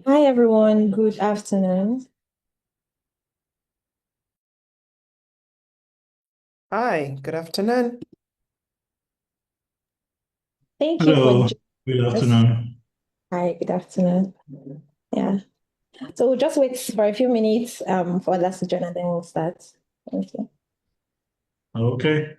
Hi, everyone. Good afternoon. Hi, good afternoon. Thank you for Hello, joining good us. afternoon. Hi, good afternoon. Yeah. So we'll just wait for a few minutes for others to join and then we'll start. Thank you. Okay.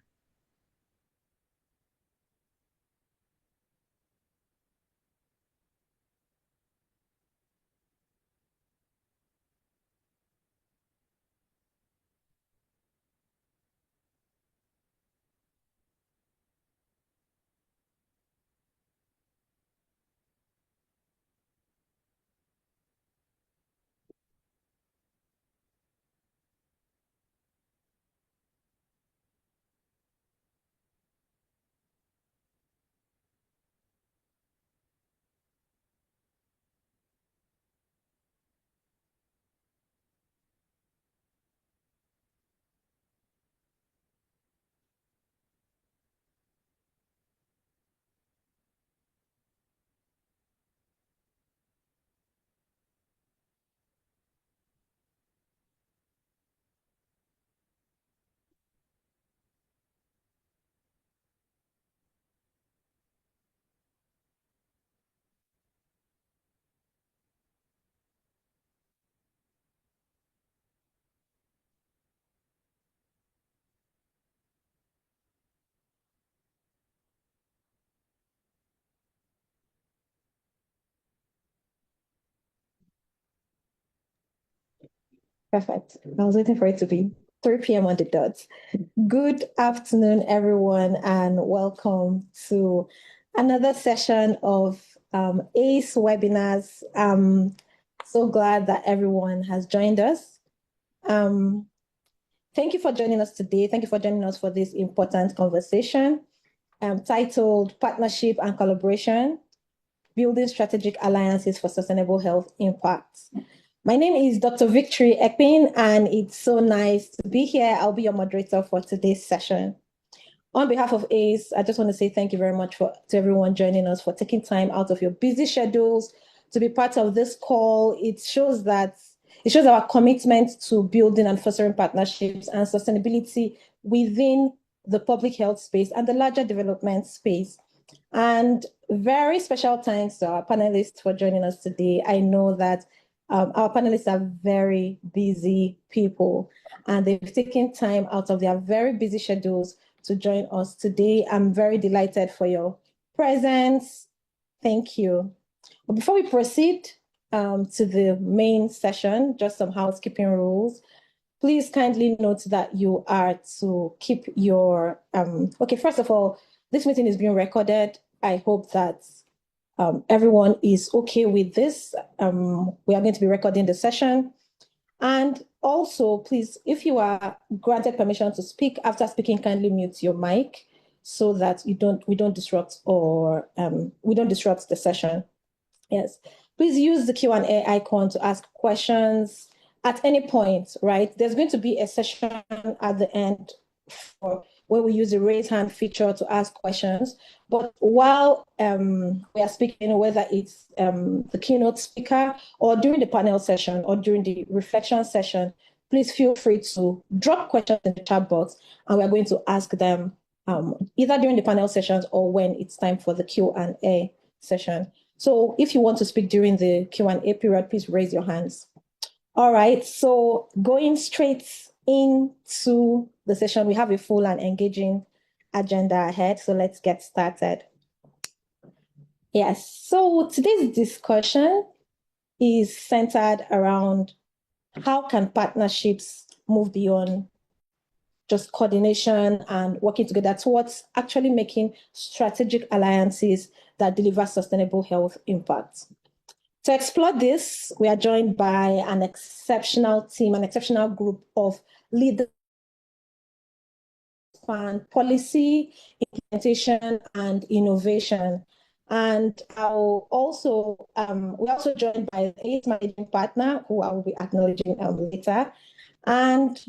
Perfect. I was waiting for it to be 3 p.m. on the dot. Good afternoon, everyone, and welcome to another session of ACE webinars. I'm so glad that everyone has joined us. Um, Thank you for joining us today. Thank you for joining us for this important conversation titled Partnership and Collaboration, Building Strategic Alliances for Sustainable Health Impact. My name is Dr. Victory Ekpin, and it's so nice to be here. I'll be your moderator for today's session. On behalf of ACE, I just want to say thank you very much to everyone joining us for taking time out of your busy schedules to be part of this call. It shows our commitment to building and fostering partnerships and sustainability within the public health space and the larger development space. And very special thanks to our panelists for joining us today. I know that our panelists are very busy people and they've taken time out of their very busy schedules to join us today. I'm very delighted for your presence. Thank you. But before we proceed to the main session, just some housekeeping rules. Please kindly note that you are to keep your, okay, first of all, this meeting is being recorded. I hope that everyone is okay with this. We are going to be recording the session. And also, please, if you are granted permission to speak, after speaking, kindly mute your mic so that we don't disrupt the session. Yes. Please use the Q&A icon to ask questions at any point, right? There's going to be a session at the end where we use the raise hand feature to ask questions. But while we are speaking, whether it's the keynote speaker or during the panel session or during the reflection session, please feel free to drop questions in the chat box and we're going to ask them either during the panel sessions or when it's time for the Q&A session. So if you want to speak during the Q&A period, please raise your hands. All right, so going straight into the session, we have a full and engaging agenda ahead, so let's get started. Yes, so today's discussion is centered around how can partnerships move beyond just coordination and working together towards actually making strategic alliances that deliver sustainable health impact. To explore this, we are joined by an exceptional team, an exceptional group of leaders on policy, implementation, and innovation. And we're also joined by the ACE managing partner, who I will be acknowledging later. And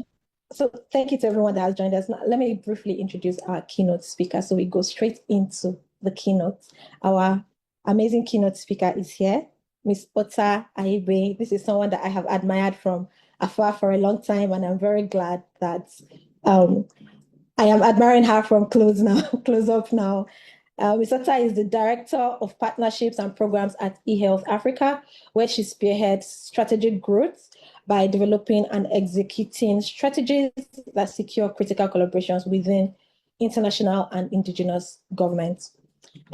so thank you to everyone that has joined us. Now, let me briefly introduce our keynote speaker. So we go straight into the keynote. Our amazing keynote speaker is here. Miss Ota Akhigbe. This is someone that I have admired from afar for a long time, and I'm very glad that um, I am admiring her from close now, close up now. Ms. Ota is the Director of Partnerships and Programs at eHealth Africa, where she spearheads strategic growth by developing and executing strategies that secure critical collaborations within international and indigenous governments,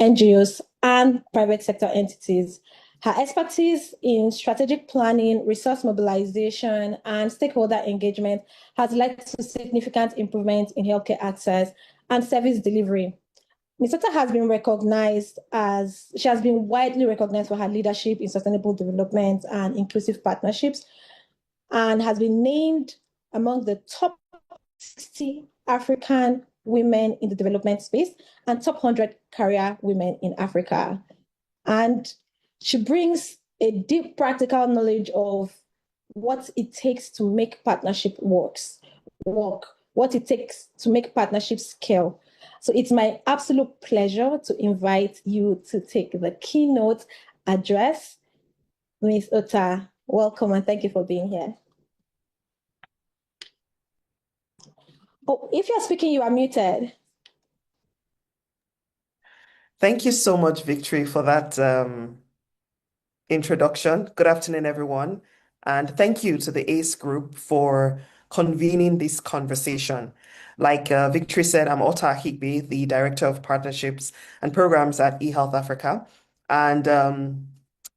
NGOs, and private sector entities. Her expertise in strategic planning, resource mobilization, and stakeholder engagement has led to significant improvement in healthcare access and service delivery. Ms. Ota has been she has been widely recognized for her leadership in sustainable development and inclusive partnerships, and has been named among the top 60 African women in the development space and top 100 career women in Africa. And she brings a deep practical knowledge of what it takes to make work, what it takes to make partnerships scale. So it's my absolute pleasure to invite you to take the keynote address. Ms. Ota, welcome and thank you for being here. Oh, if you're speaking, you are muted. Thank you so much, Victory, for that introduction. Good afternoon, everyone. And thank you to the ACE group for convening this conversation. Like Victory said, I'm Ota Akhigbe, the Director of Partnerships and Programs at eHealth Africa. And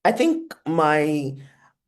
I think my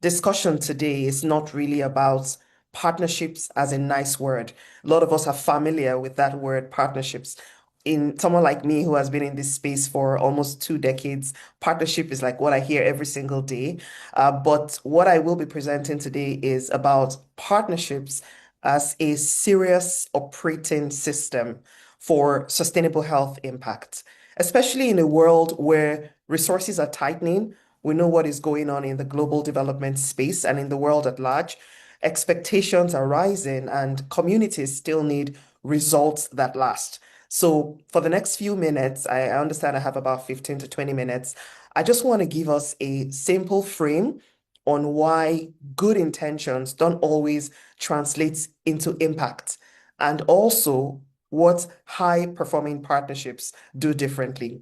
discussion today is not really about partnerships as a nice word. A lot of us are familiar with that word, partnerships. In someone like me who has been in this space for almost 2 decades, partnership is like what I hear every single day. But what I will be presenting today is about partnerships as a serious operating system for sustainable health impact, especially in a world where resources are tightening. We know what is going on in the global development space and in the world at large. Expectations are rising, and communities still need results that last. So for the next few minutes, I understand I have about 15 to 20 minutes. I just want to give us a simple frame on why good intentions don't always translate into impact, and also what high-performing partnerships do differently.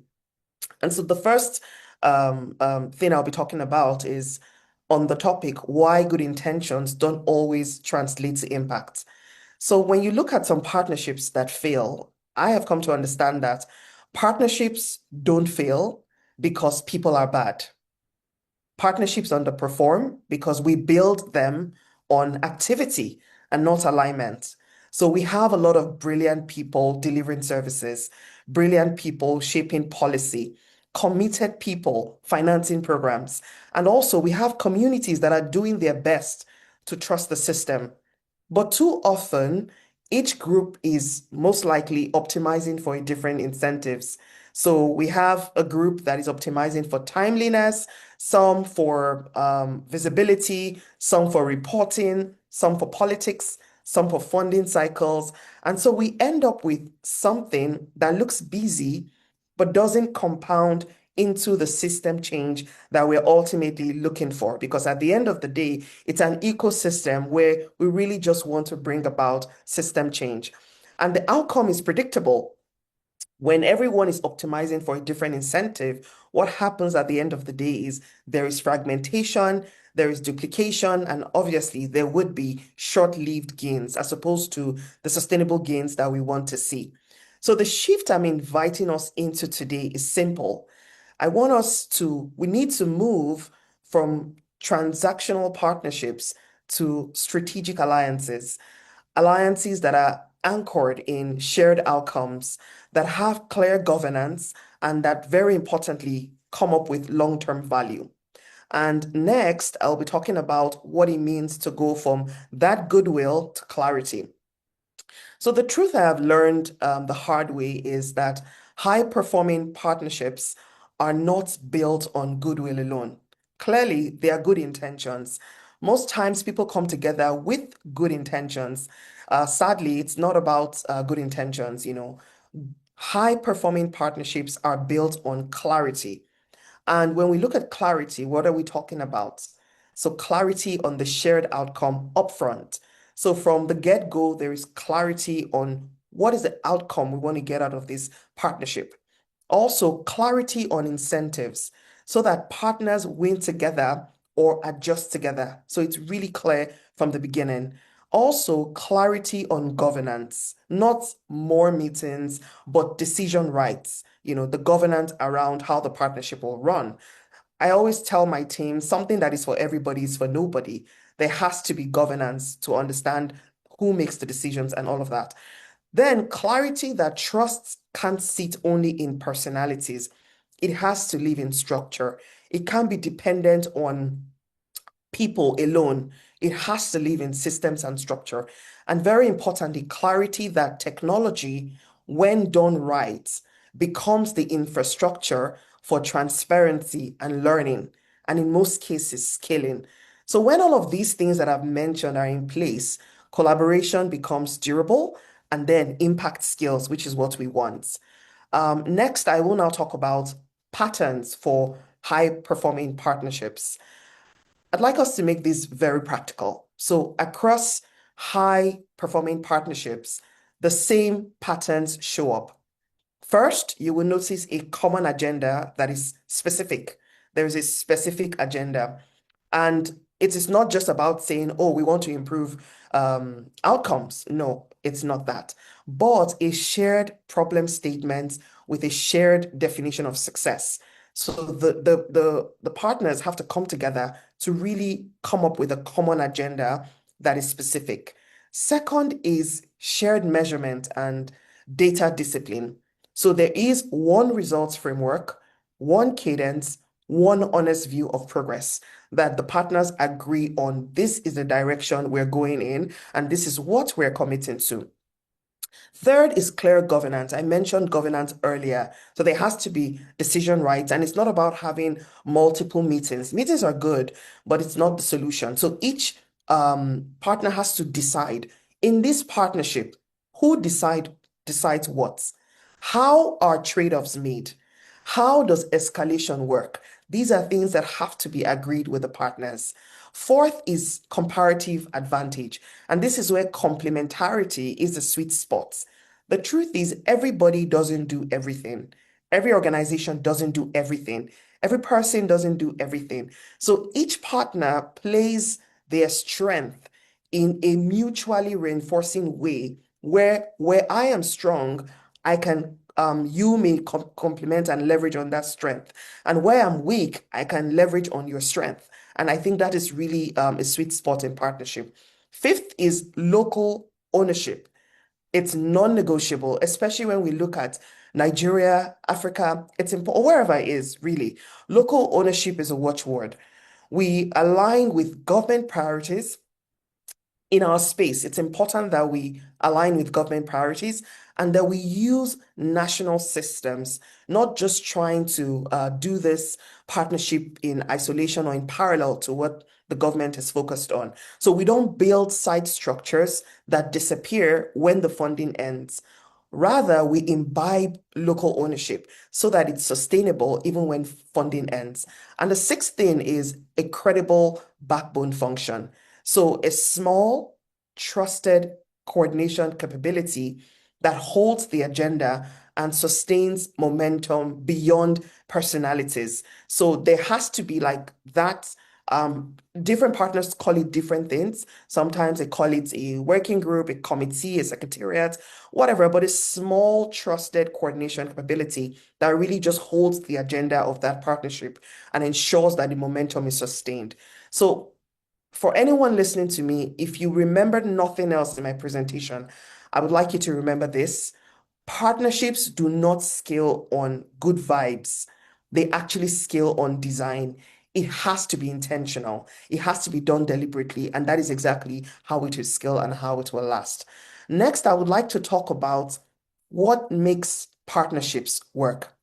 And so the first thing I'll be talking about is on the topic, why good intentions don't always translate to impact. So when you look at some partnerships that fail, I have come to understand that partnerships don't fail because people are bad. Partnerships underperform because we build them on activity and not alignment. So we have a lot of brilliant people delivering services, brilliant people shaping policy, committed people financing programs. And also we have communities that are doing their best to trust the system. But too often, each group is most likely optimizing for different incentives. So we have a group that is optimizing for timeliness, some for visibility, some for reporting, some for politics, some for funding cycles. And so we end up with something that looks busy, but doesn't compound into the system change that we're ultimately looking for. Because at the end of the day, it's an ecosystem where we really just want to bring about system change. And the outcome is predictable. When everyone is optimizing for a different incentive, what happens at the end of the day is there is fragmentation, there is duplication, and obviously there would be short-lived gains as opposed to the sustainable gains that we want to see. So the shift I'm inviting us into today is simple. We need to move from transactional partnerships to strategic alliances that are anchored in shared outcomes, that have clear governance, and that, very importantly, come up with long-term value. And next, I'll be talking about what it means to go from that goodwill to clarity. So the truth I have learned the hard way is that high-performing partnerships are not built on goodwill alone. Clearly, they are good intentions. Most times people come together with good intentions. Sadly, it's not about good intentions, High-performing partnerships are built on clarity. And when we look at clarity, what are we talking about? So clarity on the shared outcome upfront. So from the get-go, there is clarity on what is the outcome we want to get out of this partnership. Also, clarity on incentives so that partners win together or adjust together. So it's really clear from the beginning. Also, clarity on governance, not more meetings, but decision rights, the governance around how the partnership will run. I always tell my team something that is for everybody is for nobody. There has to be governance to understand who makes the decisions and all of that. Then clarity that trust can't sit only in personalities. It has to live in structure. It can't be dependent on people alone. It has to live in systems and structure. And very importantly, clarity that technology, when done right, becomes the infrastructure for transparency and learning, and in most cases, scaling. So when all of these things that I've mentioned are in place, collaboration becomes durable and then impact skills, which is what we want. Next, I will now talk about patterns for high-performing partnerships. I'd like us to make this very practical. So across high-performing partnerships, the same patterns show up. First, you will notice a common agenda that is specific. There is a specific agenda. And it is not just about saying, oh, we want to improve outcomes. No, it's not that. But a shared problem statement with a shared definition of success. So the partners have to come together to really come up with a common agenda that is specific. Second is shared measurement and data discipline. So there is one results framework, one cadence, one honest view of progress that the partners agree on. This is the direction we're going in, and this is what we're committing to. Third is clear governance. I mentioned governance earlier. So there has to be decision rights, and it's not about having multiple meetings. Meetings are good, but it's not the solution. So each partner has to decide in this partnership, who decides what? How are trade-offs made? How does escalation work? These are things that have to be agreed with the partners. Fourth is comparative advantage. And this is where complementarity is the sweet spot. The truth is, everybody doesn't do everything. Every organization doesn't do everything. Every person doesn't do everything. So each partner plays their strength in a mutually reinforcing way where I am strong, I can you may complement and leverage on that strength. And where I'm weak, I can leverage on your strength. And I think that is really a sweet spot in partnership. Fifth is local ownership. It's non-negotiable, especially when we look at Nigeria, Africa, it's important, wherever it is, really. Local ownership is a watchword. We align with government priorities in our space. It's important that we align with government priorities and that we use national systems, not just trying to do this partnership in isolation or in parallel to what the government is focused on. So we don't build site structures that disappear when the funding ends. Rather, we imbibe local ownership so that it's sustainable even when funding ends. And the sixth thing is a credible backbone function. So a small, trusted coordination capability that holds the agenda and sustains momentum beyond personalities. So there has to be like that. Different partners call it different things. Sometimes they call it a working group, a committee, a secretariat, whatever, but a small, trusted coordination capability that really just holds the agenda of that partnership and ensures that the momentum is sustained. So for anyone listening to me, if you remembered nothing else in my presentation, I would like you to remember this. Partnerships do not scale on good vibes. They actually scale on design. It has to be intentional. It has to be done deliberately. And that is exactly how it will scale and how it will last. Next, I would like to talk about what makes partnerships work.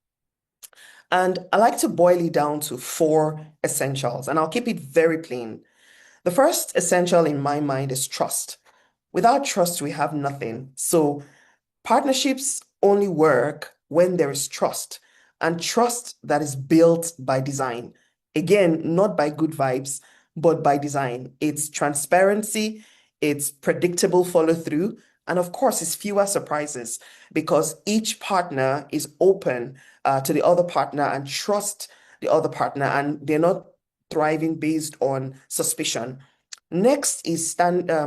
And I like to boil it down to 4 essentials, and I'll keep it very plain. The first essential in my mind is trust. Without trust, we have nothing. So partnerships only work when there is trust. and trust that is built by design. Again, not by good vibes, but by design. It's transparency, it's predictable follow through, and of course, it's fewer surprises because each partner is open to the other partner and trust the other partner, and they're not thriving based on suspicion. Next is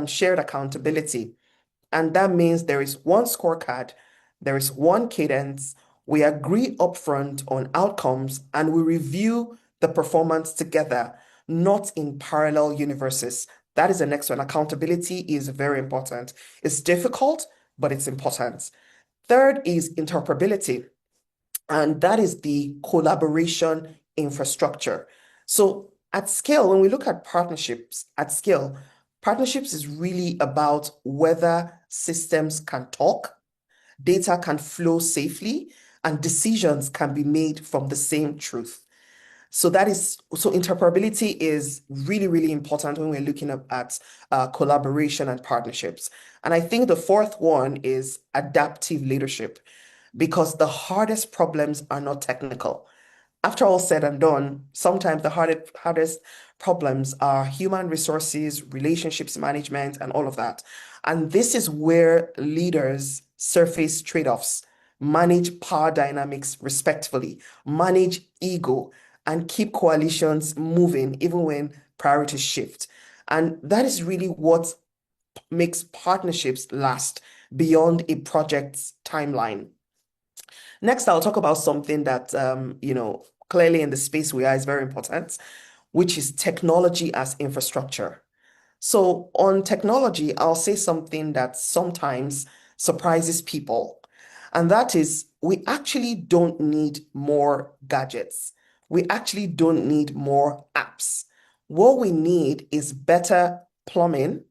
shared accountability. And that means there is one scorecard, there is one cadence, we agree upfront on outcomes, and we review the performance together, not in parallel universes. That is the next one. Accountability is very important. It's difficult, but it's important. Third is interoperability, and that is the collaboration infrastructure. So at scale, when we look at partnerships at scale, partnerships is really about whether systems can talk, data can flow safely, and decisions can be made from the same truth. So interoperability is really, really important when we're looking at collaboration and partnerships. And I think the fourth one is adaptive leadership, because the hardest problems are not technical. After all said and done, sometimes the hardest problems are human resources, relationships management, and all of that. And this is where leaders surface trade-offs, manage power dynamics respectfully, manage ego, and keep coalitions moving even when priorities shift. And that is really what makes partnerships last beyond a project's timeline. Next, I'll talk about something that, clearly in the space we are is very important, which is technology as infrastructure. So on technology, I'll say something that sometimes surprises people, and that is we actually don't need more gadgets. We actually don't need more apps. What we need is better plumbing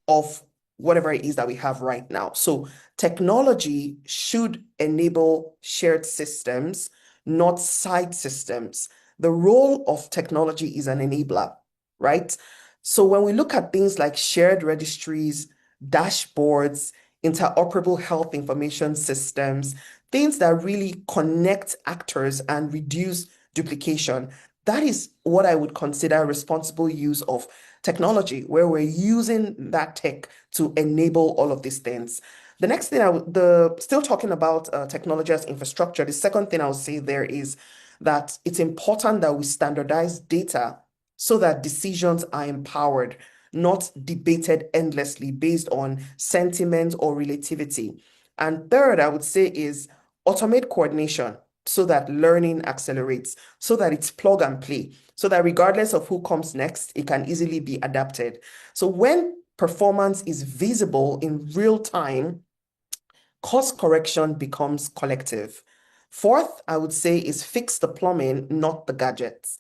of whatever it is that we have right now. So technology should enable shared systems, not side systems. The role of technology is an enabler, right? So when we look at things like shared registries, dashboards, interoperable health information systems, things that really connect actors and reduce duplication, that is what I would consider responsible use of technology, where we're using that tech to enable all of these things. The next thing still talking about technology as infrastructure, the second thing I'll say there is that it's important that we standardize data so that decisions are empowered, not debated endlessly based on sentiment or relativity. And third, I would say is automate coordination so that learning accelerates, so that it's plug and play, so that regardless of who comes next, it can easily be adapted. So when performance is visible in real time, course correction becomes collective. Fourth, I would say, is fix the plumbing, not the gadgets.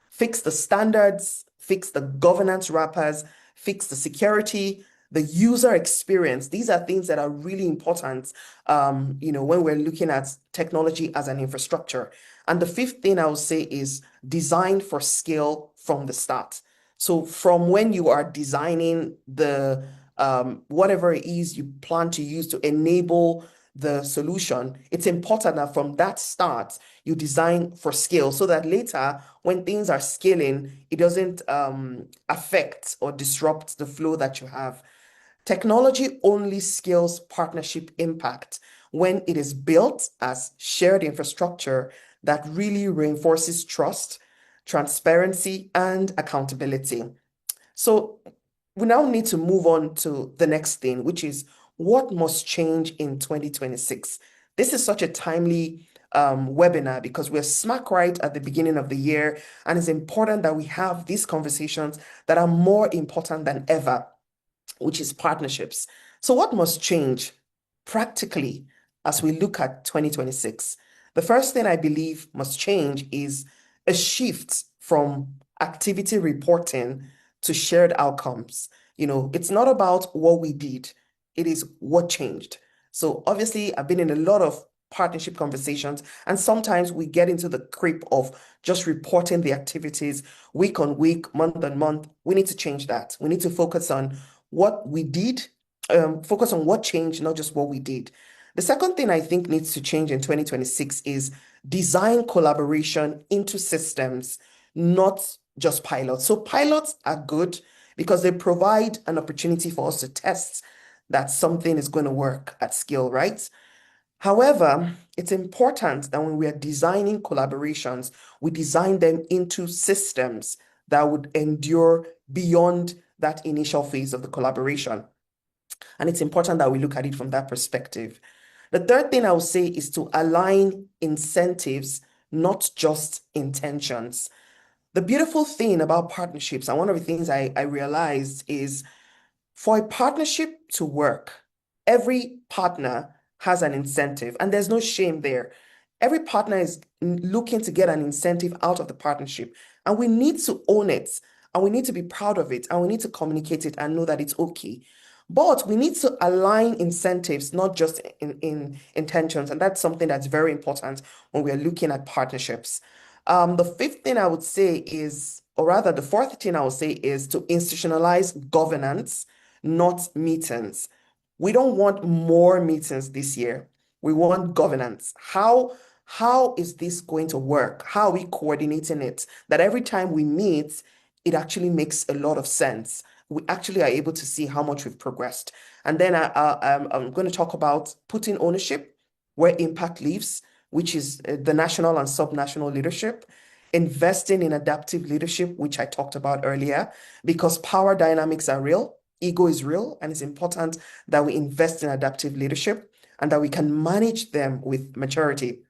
Fix the standards, fix the governance wrappers, fix the security, the user experience. These are things that are really important, when we're looking at technology as an infrastructure. And the fifth thing I would say is design for scale from the start. So from when you are designing the whatever it is you plan to use to enable the solution, it's important that from that start, you design for scale so that later, when things are scaling, it doesn't affect or disrupt the flow that you have. Technology only scales partnership impact when it is built as shared infrastructure that really reinforces trust, transparency, and accountability. So we now need to move on to the next thing, which is what must change in 2026. This is such a timely webinar because we're smack right at the beginning of the year, and it's important that we have these conversations that are more important than ever, which is partnerships. So what must change practically as we look at 2026? The first thing I believe must change is a shift from activity reporting to shared outcomes. It's not about what we did, it is what changed. So obviously, I've been in a lot of partnership conversations, and sometimes we get into the creep of just reporting the activities week on week, month on month. We need to change that. We need to focus on what we did, focus on what changed, not just what we did. The second thing I think needs to change in 2026 is design collaboration into systems, not just pilots. So pilots are good because they provide an opportunity for us to test that something is going to work at scale, right? However, it's important that when we are designing collaborations, we design them into systems that would endure beyond that initial phase of the collaboration. And it's important that we look at it from that perspective. The third thing I would say is to align incentives, not just intentions. The beautiful thing about partnerships, and one of the things I realized is for a partnership to work, every partner has an incentive, and there's no shame there. Every partner is looking to get an incentive out of the partnership, and we need to own it, and we need to be proud of it, and we need to communicate it and know that it's okay. But we need to align incentives, not just in intentions, and that's something that's very important when we're looking at partnerships. The fifth thing I would say is, or rather, the fourth thing I would say is to institutionalize governance, not meetings. We don't want more meetings this year. We want governance. How is this going to work? How are we coordinating it? That every time we meet, it actually makes a lot of sense. We actually are able to see how much we've progressed. And then I'm going to talk about putting ownership where impact lives, which is the national and subnational leadership, investing in adaptive leadership, which I talked about earlier, because power dynamics are real, ego is real, and it's important that we invest in adaptive leadership and that we can manage them with maturity.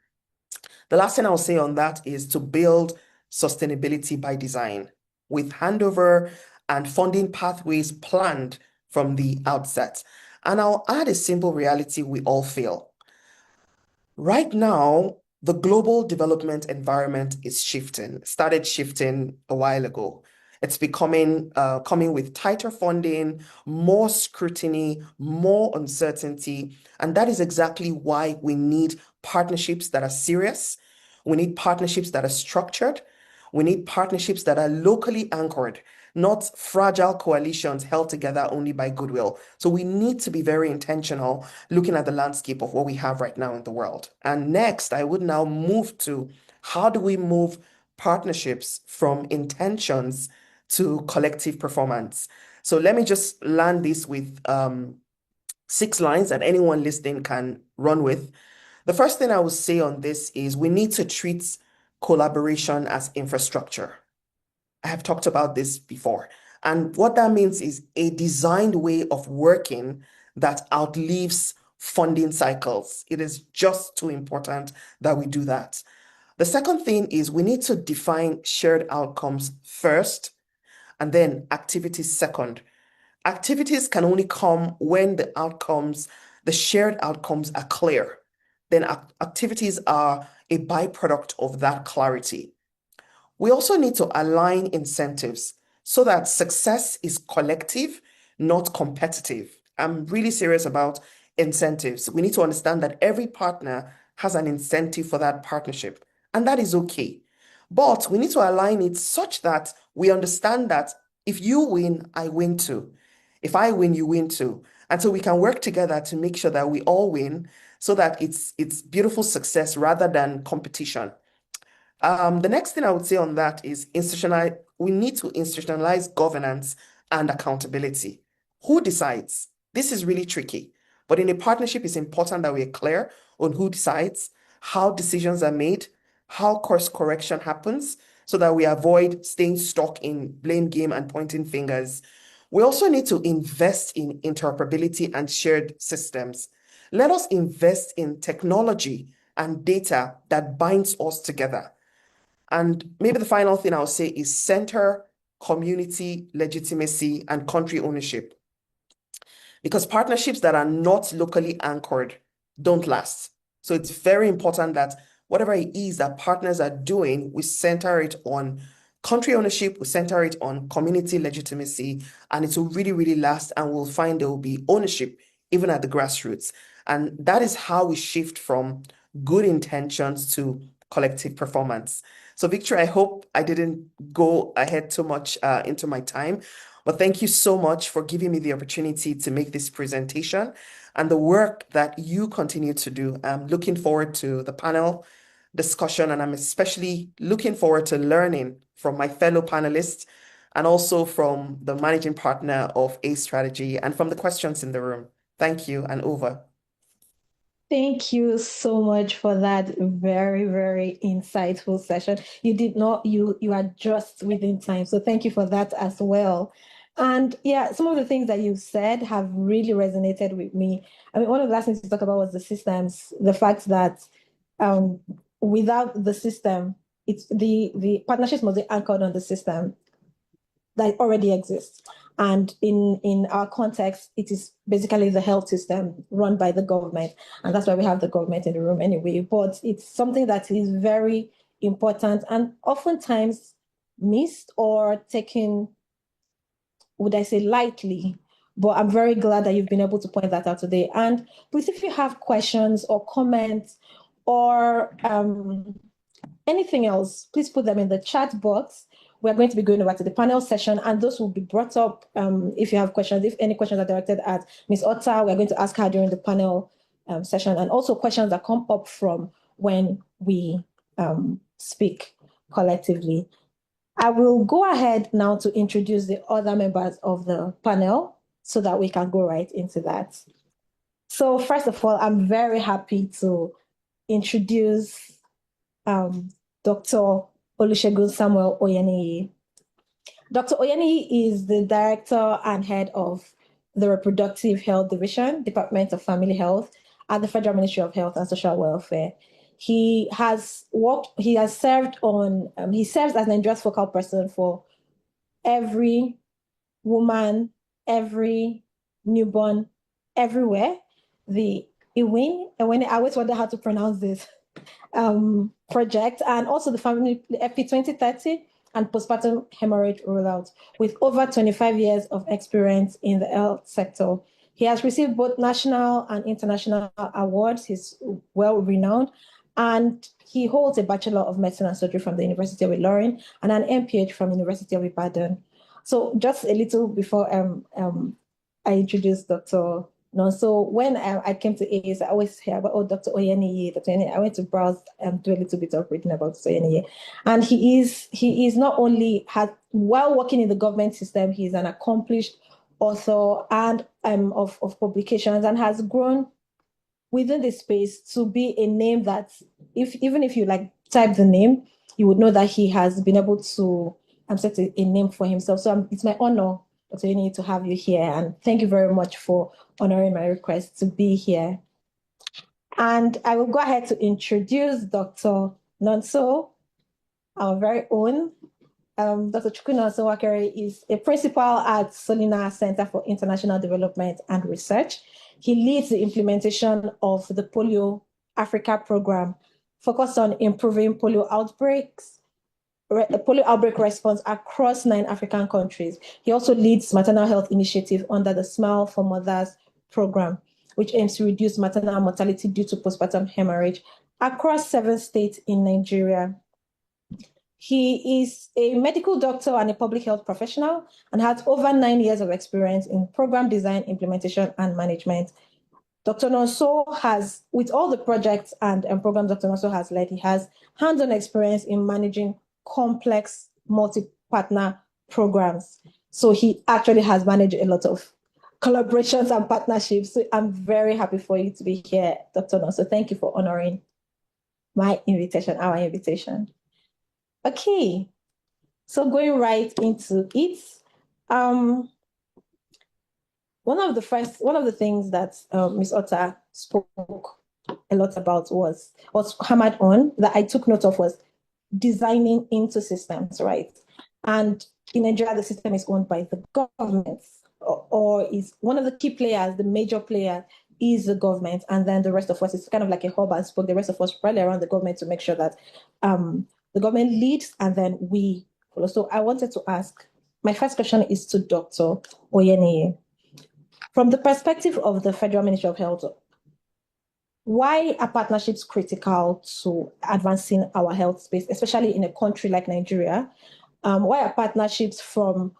The last thing I'll say on that is to build sustainability by design with handover and funding pathways planned from the outset. And I'll add a simple reality we all feel. Right now, the global development environment is shifting, started shifting a while ago. It's becoming coming with tighter funding, more scrutiny, more uncertainty. And that is exactly why we need partnerships that are serious. We need partnerships that are structured. We need partnerships that are locally anchored, not fragile coalitions held together only by goodwill. So we need to be very intentional looking at the landscape of what we have right now in the world. And next, I would now move to how do we move partnerships from intentions to collective performance. So let me just land this with 6 lines that anyone listening can run with. The first thing I would say on this is we need to treat collaboration as infrastructure. I have talked about this before. And what that means is a designed way of working that outlives funding cycles. It is just too important that we do that. The second thing is we need to define shared outcomes first and then activities second. Activities can only come when the shared outcomes are clear. Then activities are a byproduct of that clarity. We also need to align incentives so that success is collective, not competitive. I'm really serious about incentives. We need to understand that every partner has an incentive for that partnership, and that is okay. But we need to align it such that we understand that if you win, I win too. If I win, you win too. And so we can work together to make sure that we all win so that it's beautiful success rather than competition. The next thing I would say on that is we need to institutionalize governance and accountability. Who decides? This is really tricky, but in a partnership, it's important that we're clear on who decides, how decisions are made, how course correction happens, so that we avoid staying stuck in blame game and pointing fingers. We also need to invest in interoperability and shared systems. Let us invest in technology and data that binds us together. And maybe the final thing I'll say is center community legitimacy and country ownership. Because partnerships that are not locally anchored don't last. So it's very important that whatever it is that partners are doing, we center it on country ownership, we center it on community legitimacy, and it will really, really last. And we'll find there will be ownership even at the grassroots. And that is how we shift from good intentions to collective performance. So, Victor, I hope I didn't go ahead too much into my time, but thank you so much for giving me the opportunity to make this presentation. and the work that you continue to do. I'm looking forward to the panel discussion, and I'm especially looking forward to learning from my fellow panelists and also from the managing partner of A Strategy and from the questions in the room. Thank you, and over. Thank you so much for that very, very insightful session. You are just within time. So thank you for that as well. And yeah, some of the things that you've said have really resonated with me. I mean, one of the last things to talk about was the systems, the fact that without the system, it's the partnerships must be anchored on the system that already exists. And in our context, it is basically the health system run by the government. And that's why we have the government in the room anyway. But it's something that is very important and oftentimes missed or taken, would I say, lightly. But I'm very glad that you've been able to point that out today. And please, if you have questions or comments or anything else, please put them in the chat box. We're going to be going over to the panel session, and those will be brought up if you have questions. If any questions are directed at Ms. Ota, we're going to ask her during the panel session, and also questions that come up from when we speak collectively. I will go ahead now to introduce the other members of the panel so that we can go right into that. So first of all, I'm very happy to introduce Dr. Olusegun Samuel Oyeniyi. Dr. Oyeniyi is the director and head of the Reproductive Health Division, Department of Family Health at the Federal Ministry of Health and Social Welfare. He serves as Nigeria's focal person for every woman, every newborn, everywhere. The IWIN, I always wonder how to pronounce this, project, and also the FP 2030 and postpartum hemorrhage rollout, with over 25 years of experience in the health sector. He has received both national and international awards. He's well-renowned, and he holds a Bachelor of Medicine and Surgery from the University of Ilorin and an MPH from the University of Ibadan. So just a little before I introduce Dr. No, so when I came to ACE, I always hear about, Dr. Oyeniyi, Dr. Oyeniyi. I went to browse and do a little bit of reading about Dr. Oyeniyi. And he is not only, while working in the government system, he's an accomplished author and of publications, and has grown within this space to be a name that even if you type the name, you would know that he has been able to set a name for himself. So it's my honor, Dr. Oyeniyi, to have you here, and thank you very much for honoring my request to be here. And I will go ahead to introduce Dr. Nonso, our very own. Dr. Chukwunonso Wakere is a principal at Solina Center for International Development and Research. He leads the implementation of the Polio Africa program, focused on improving polio outbreak response across 9 African countries. He also leads maternal health initiative under the Smile for Mothers program, which aims to reduce maternal mortality due to postpartum hemorrhage across 7 states in Nigeria. He is a medical doctor and a public health professional and has over 9 years of experience in program design, implementation, and management. Dr. Nonso has, with all the projects and programs Dr. Nonso has led, he has hands-on experience in managing complex multi-partner programs. So he actually has managed a lot of collaborations and partnerships. So I'm very happy for you to be here, Dr. Nonso. Thank you for honoring our invitation. Okay, so going right into it, one of the things that Ms. Ota spoke a lot about was hammered on, that I took note of, was designing into systems, right? And in Nigeria, the system is owned by the government, or is one of the key players, the major player is the government, and then the rest of us is kind of like a hub and spoke. The rest of us rally around the government to make sure that the government leads, and then we follow. So I wanted to ask, my first question is to Dr. Oyeniyi. From the perspective of the Federal Ministry of Health, why are partnerships critical to advancing our health space, especially in a country like Nigeria? Why are partnerships from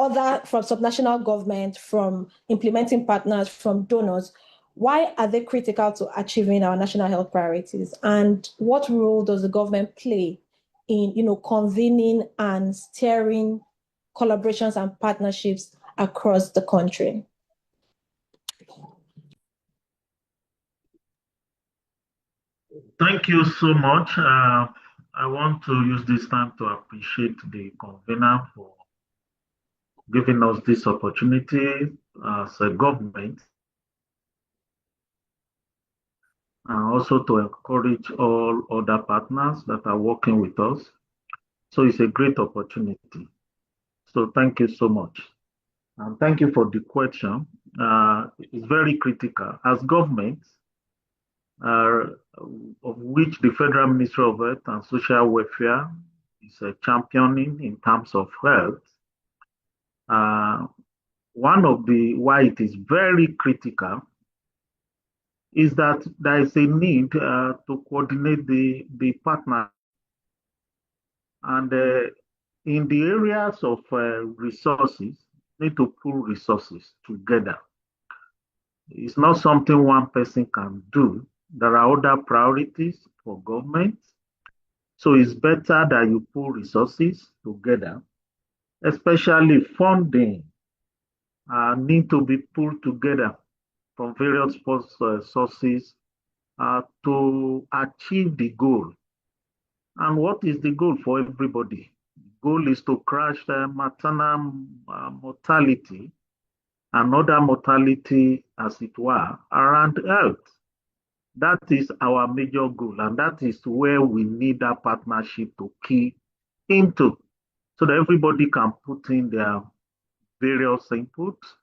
from subnational government, from implementing partners, from donors, why are they critical to achieving our national health priorities? And what role does the government play in, convening and steering collaborations and partnerships across the country? Thank you so much. I want to use this time to appreciate the convener for giving us this opportunity as a government, and also to encourage all other partners that are working with us. So it's a great opportunity. So thank you so much. And thank you for the question. It's very critical. As government, of which the Federal Ministry of Health and Social Welfare is championing in terms of health, one of the why it is very critical is that there is a need to coordinate the partner. And in the areas of resources, need to pull resources together. It's not something one person can do. There are other priorities for government. So it's better that you pull resources together, especially funding need to be pulled together from various sources to achieve the goal. And what is the goal for everybody? The goal is to crush maternal mortality and other mortality, as it were, around health. That is our major goal, and that is where we need that partnership to key into, so that everybody can put in their various inputs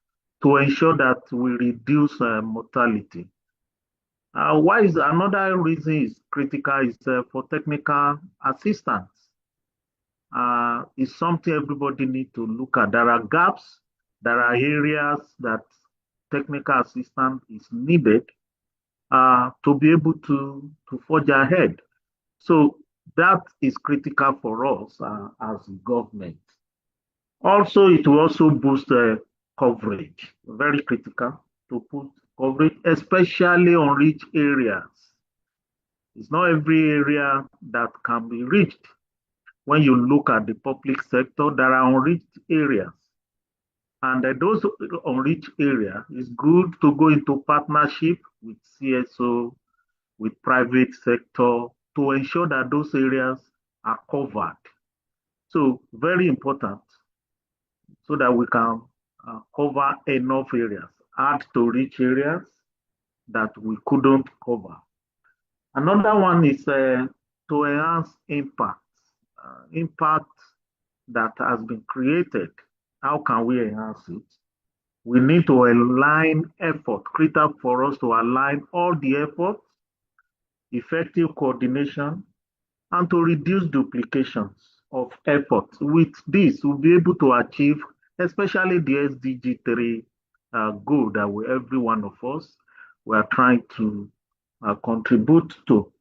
to ensure that we reduce mortality. Why is another reason is critical is for technical assistance. It's something everybody need to look at. There are gaps, there are areas that technical assistance is needed to be able to forge ahead. So that is critical for us as government. Also, it will also boost coverage, very critical to put coverage, especially on rich areas. It's not every area that can be reached. When you look at the public sector, there are unreached areas. And those unreached areas, it's good to go into partnership with CSO, with private sector, to ensure that those areas are covered. So very important, so that we can cover enough areas, add to rich areas that we couldn't cover. Another one is to enhance impact. Impact that has been created. How can we enhance it? We need to align effort, critical for us to align all the efforts, effective coordination, and to reduce duplications of effort. With this, we'll be able to achieve, especially the SDG 3 goal that every one of us we are trying to contribute to.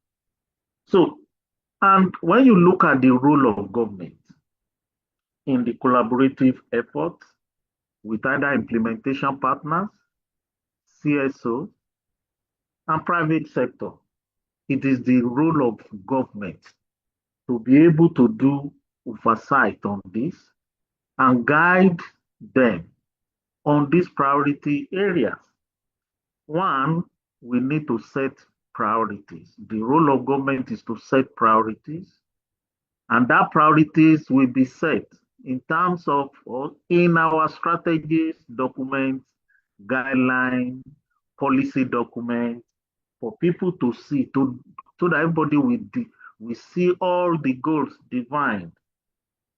So, and when you look at the role of government in the collaborative efforts with either implementation partners, CSO, and private sector, it is the role of government to be able to do oversight on this and guide them on these priority areas. One, we need to set priorities. The role of government is to set priorities, and that priorities will be set in terms of in our strategies, documents, guidelines, policy documents, for people to see, so that everybody will see all the goals defined,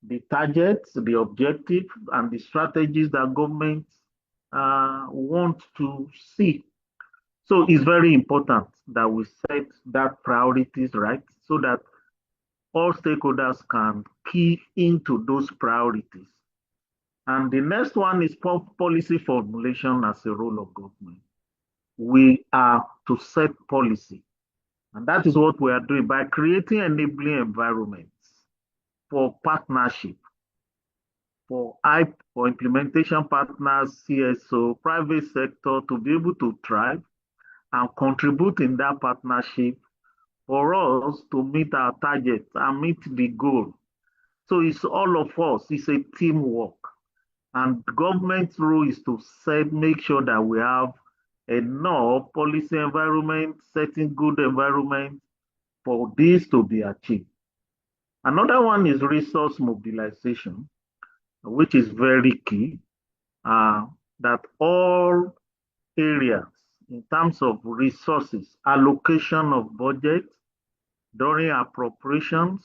the targets, the objectives, and the strategies that governments want to see. So it's very important that we set that priorities right, so that all stakeholders can key into those priorities. And the next one is policy formulation as a role of government. We are to set policy. And that is what we are doing by creating enabling environments for partnership, for implementation partners, CSO, private sector to be able to thrive and contribute in that partnership for us to meet our targets and meet the goal. So it's all of us, it's a teamwork. And government's role is to make sure that we have enough policy environment, setting good environment for this to be achieved. Another one is resource mobilization, which is very key, that all areas in terms of resources, allocation of budget during appropriations,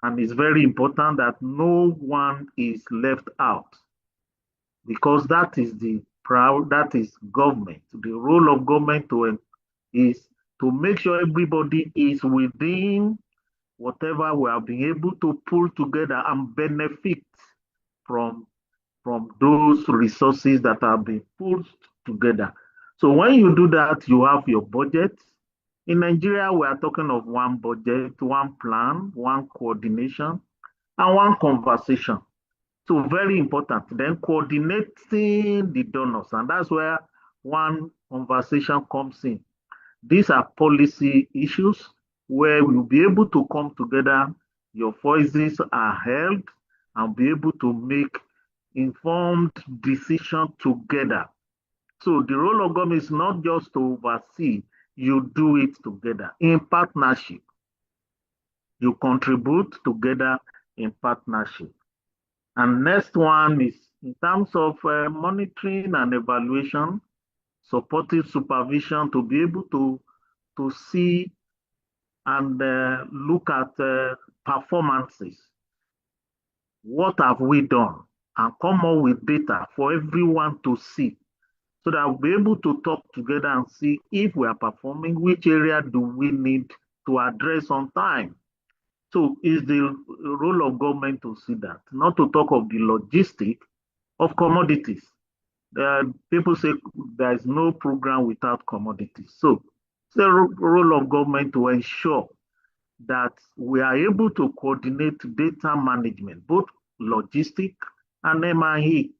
and it's very important that no one is left out because that is government. The role of government is to make sure everybody is within whatever we have been able to pull together and benefit from those resources that have been pulled together. So when you do that, you have your budget. In Nigeria, we are talking of one budget, one plan, one coordination, and one conversation. So very important. Then coordinating the donors, and that's where one conversation comes in. These are policy issues where we'll be able to come together, your voices are held, and be able to make informed decisions together. So the role of government is not just to oversee, you do it together in partnership. You contribute together in partnership. And next one is in terms of monitoring and evaluation, supportive supervision to be able to see and look at performances. What have we done? And come up with data for everyone to see so that we'll be able to talk together and see if we are performing, which area do we need to address on time. So it's the role of government to see that, not to talk of the logistic of commodities. People say there is no program without commodities. So it's the role of government to ensure that we are able to coordinate data management, both logistic and MIE.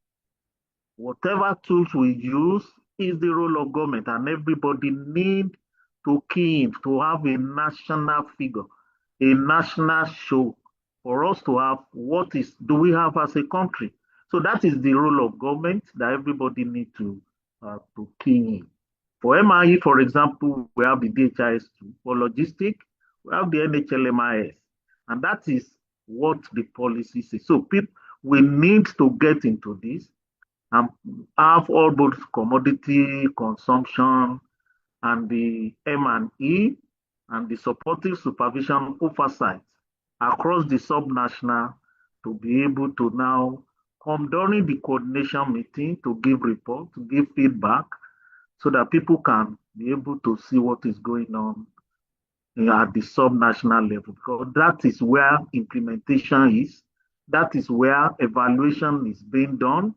Whatever tools we use is the role of government, and everybody need to key in to have a national figure, a national show for us to have do we have as a country. So that is the role of government that everybody need to key in. For MIE, for example, we have the DHIS2. For logistic, we have the NHLMIS. And that is what the policy says. So we need to get into this and have all both commodity consumption and the M&E and the supportive supervision oversight across the subnational to be able to now come during the coordination meeting to give report, to give feedback, so that people can be able to see what is going on at the subnational level, because that is where implementation is, that is where evaluation is being done,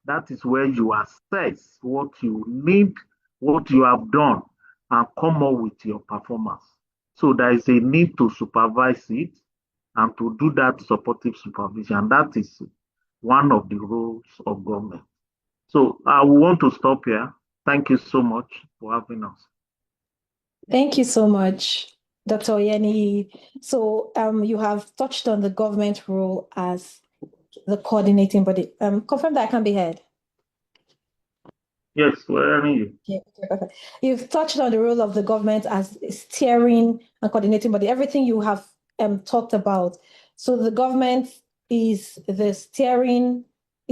that is where you assess what you need, what you have done, and come up with your performance. So there is a need to supervise it and to do that supportive supervision. That is one of the roles of government. So I want to stop here. Thank you so much for having us. Thank you so much, Dr. Oyeni. So you have touched on the government role as the coordinating body. Confirm that I can be heard. Yes, where are you? Okay, perfect. You've touched on the role of the government as steering and coordinating body, everything you have talked about. So the government is in the steering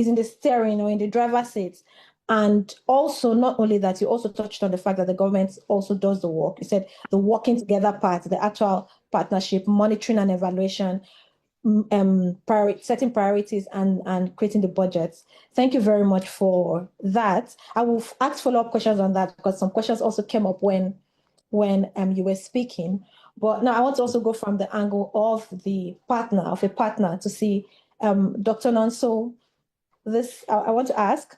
or in the driver's seat. And also, not only that, you also touched on the fact that the government also does the work. You said the working together part, the actual partnership, monitoring and evaluation, setting priorities and creating the budgets. Thank you very much for that. I will ask follow-up questions on that because some questions also came up when you were speaking. But now I want to also go from the angle of a partner to see Dr. Nonso. I want to ask.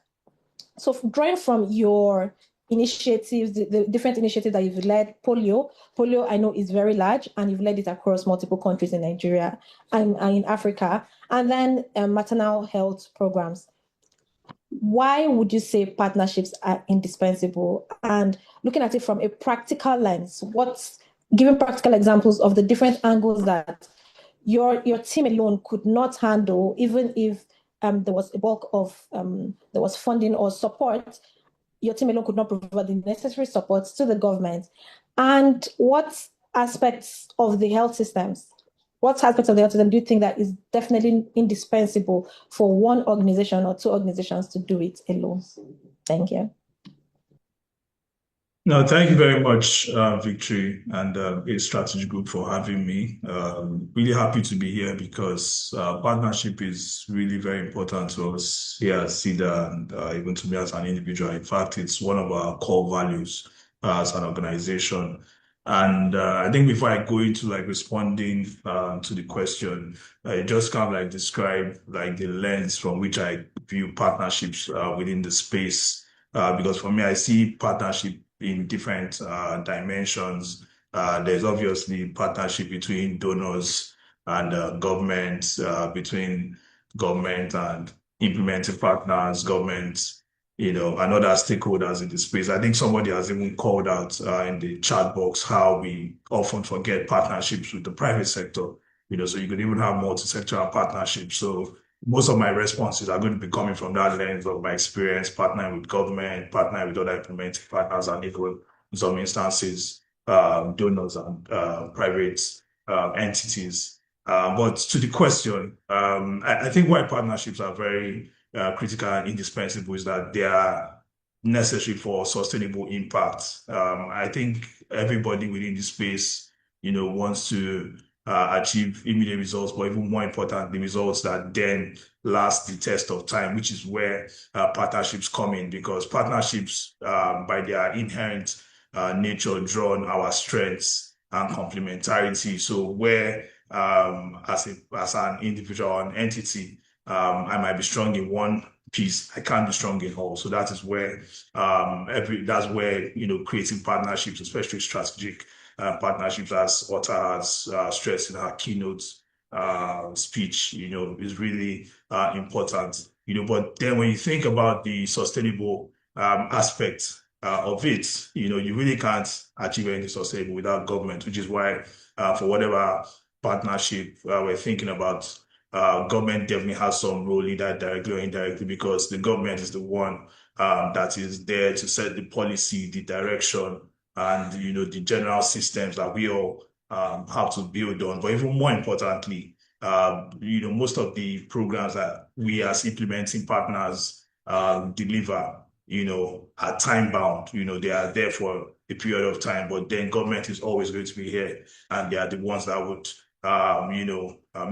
So drawing from your initiatives, the different initiatives that you've led. Polio, I know, is very large, and you've led it across multiple countries in Nigeria and in Africa. And then maternal health programs. Why would you say partnerships are indispensable? And looking at it from a practical lens, giving practical examples of the different angles that your team alone could not handle, even if there was a bulk of there was funding or support, your team alone could not provide the necessary support to the government. And what aspects of the health systems do you think that is definitely indispensable for one organization or two organizations to do it alone? Thank you. No, thank you very much, Victory and A Strategy Group for having me. Really happy to be here because partnership is really very important to us here at CEDA and even to me as an individual. In fact, it's one of our core values as an organization. And I think before I go into responding to the question, I just kind of describe the lens from which I view partnerships within the space. Because for me, I see partnership in different dimensions. There's obviously partnership between donors and government, between government and implementing partners, government, and other stakeholders in the space. I think somebody has even called out in the chat box how we often forget partnerships with the private sector, so you could even have multi-sectoral partnerships. So most of my responses are going to be coming from that lens of my experience partnering with government, partnering with other implementing partners, and even in some instances, donors and private entities. But to the question, I think why partnerships are very critical and indispensable is that they are necessary for sustainable impact. I think everybody within this space, wants to achieve immediate results, but even more important, the results that then last the test of time, which is where partnerships come in, because partnerships, by their inherent nature, draw on our strengths and complementarity. So where as an individual or an entity, I might be strong in one piece, I can't be strong in all. So that is where creating partnerships, especially strategic partnerships, as Ota has stressed in her keynote speech, is really important. But then when you think about the sustainable aspect of it, you really can't achieve anything sustainable without government, which is why for whatever partnership we're thinking about, government definitely has some role, either directly or indirectly, because the government is the one that is there to set the policy, the direction, and the general systems that we all have to build on. But even more importantly, most of the programs that we as implementing partners deliver, are time bound. They are there for a period of time, but then government is always going to be here, and they are the ones that would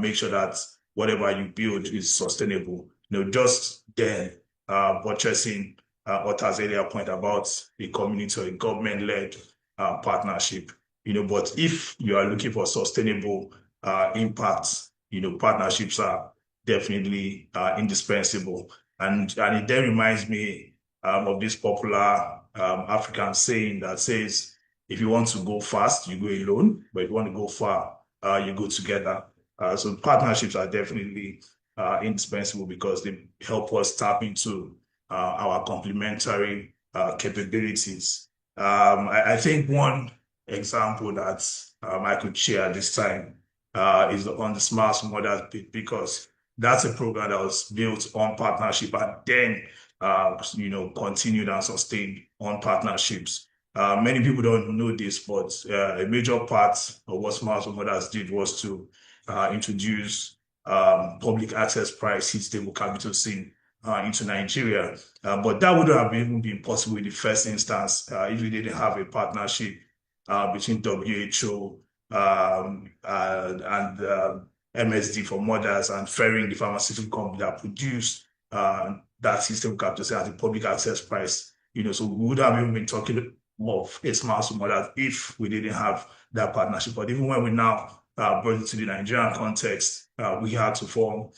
make sure that whatever you build is sustainable. Just then buttressing Ota's earlier point about a community or a government-led partnership. But if you are looking for sustainable impact, partnerships are definitely indispensable. And it then reminds me of this popular African saying that says, if you want to go fast, you go alone, but if you want to go far, you go together. So partnerships are definitely indispensable because they help us tap into our complementary capabilities. I think one example that I could share at this time is on the Smart Mothers bit, because that's a program that was built on partnership and then continued and sustained on partnerships. Many people don't know this, but a major part of what Smart Mothers did was to introduce public access price heat stable capital scene into Nigeria. But that wouldn't have even been possible in the first instance if we didn't have a partnership between WHO and MSD for mothers and Ferring, the pharmaceutical company that produced that system capital scene at the public access price. So we would have even been talking of a Smart Mothers if we didn't have that partnership. But even when we now brought it to the Nigerian context, we had to form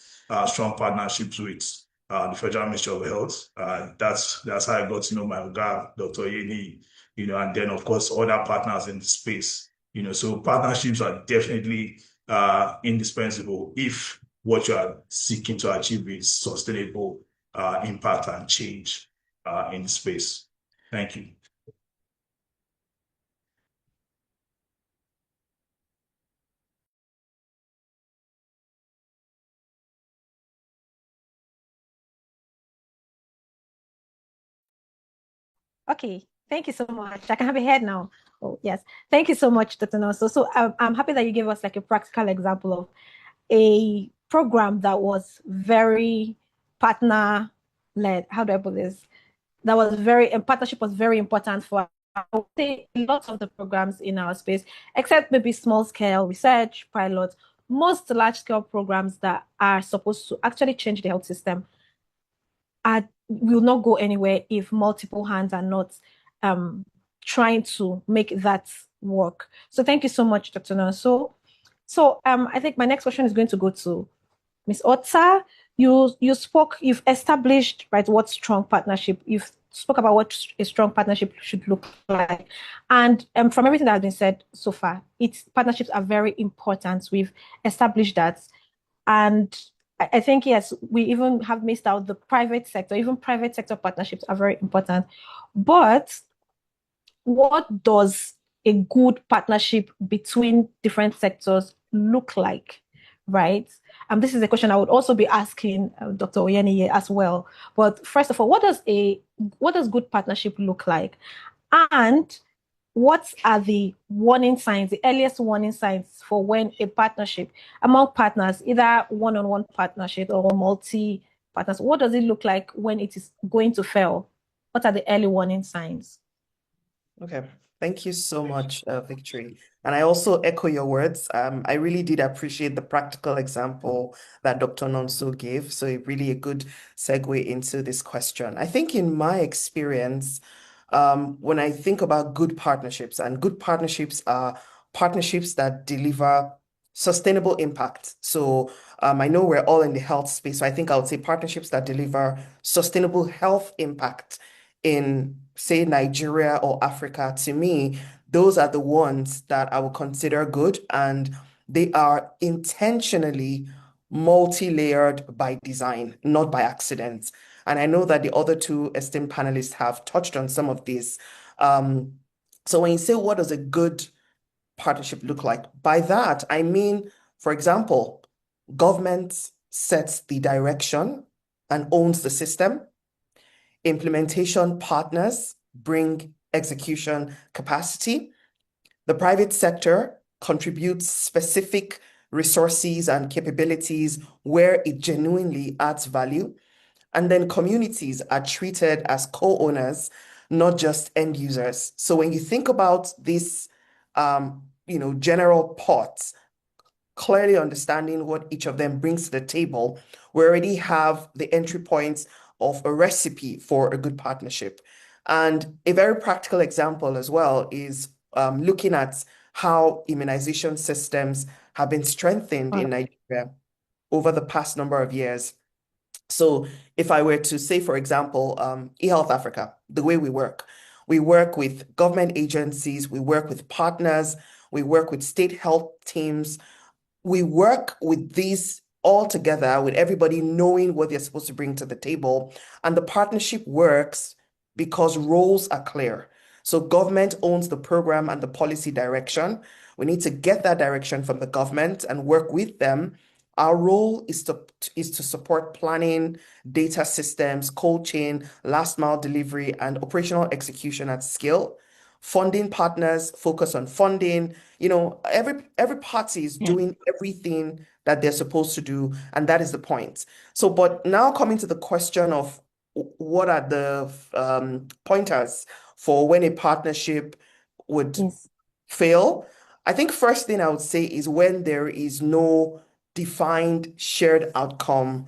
strong partnerships with the Federal Ministry of Health. That's how I got to know my Oga, Dr. Yeni, and then of course other partners in the space. So partnerships are definitely indispensable if what you are seeking to achieve is sustainable impact and change in the space. Thank you. Okay, thank you so much. I can have a head now. Oh, yes. Thank you so much, Dr. Noso. So I'm happy that you gave us like a practical example of a program that was very partner-led. How do I put this? That was and partnership was very important for, I would say, lots of the programs in our space, except maybe small-scale research, pilots. Most large-scale programs that are supposed to actually change the health system will not go anywhere if multiple hands are not trying to make that work. So thank you so much, Dr. Noor. So I think my next question is going to go to Ms. Ota. You've established, right, what strong partnership, you've spoke about what a strong partnership should look like. And from everything that has been said so far, partnerships are very important. We've established that. And I think, yes, we even have missed out the private sector. Even private sector partnerships are very important. But what does a good partnership between different sectors look like, right? This is a question I would also be asking Dr. Oyeniye as well. But first of all, what does good partnership look like? And what are the warning signs, the earliest warning signs for when a partnership among partners, either one-on-one partnership or multi-partners, what does it look like when it is going to fail? What are the early warning signs? Okay, thank you so much, Victory. And I also echo your words. I really did appreciate the practical example that Dr. Nonso gave. So really a good segue into this question. I think in my experience, when I think about good partnerships, and good partnerships are partnerships that deliver sustainable impact. So I know we're all in the health space, so I think I would say partnerships that deliver sustainable health impact in, say, Nigeria or Africa. To me, those are the ones that I would consider good, and they are intentionally multi-layered by design, not by accident. And I know that the other two esteemed panelists have touched on some of these. So when you say, what does a good partnership look like? By that, I mean, for example, government sets the direction and owns the system. Implementation partners bring execution capacity. The private sector contributes specific resources and capabilities where it genuinely adds value. And then communities are treated as co-owners, not just end users. So when you think about this, general pots, clearly understanding what each of them brings to the table, we already have the entry points of a recipe for a good partnership. And a very practical example as well is looking at how immunization systems have been strengthened in Nigeria over the past number of years. So if I were to say, for example, eHealth Africa, the way we work with government agencies, we work with partners, we work with state health teams, we work with these all together, with everybody knowing what they're supposed to bring to the table. And the partnership works because roles are clear. So government owns the program and the policy direction. We need to get that direction from the government and work with them. Our role is to support planning, data systems, cold chain, last mile delivery, and operational execution at scale. Funding partners focus on funding. Every party is doing everything that they're supposed to do, and that is the point. So, but now coming to the question of what are the pointers for when a partnership would fail? I think first thing I would say is when there is no defined shared outcome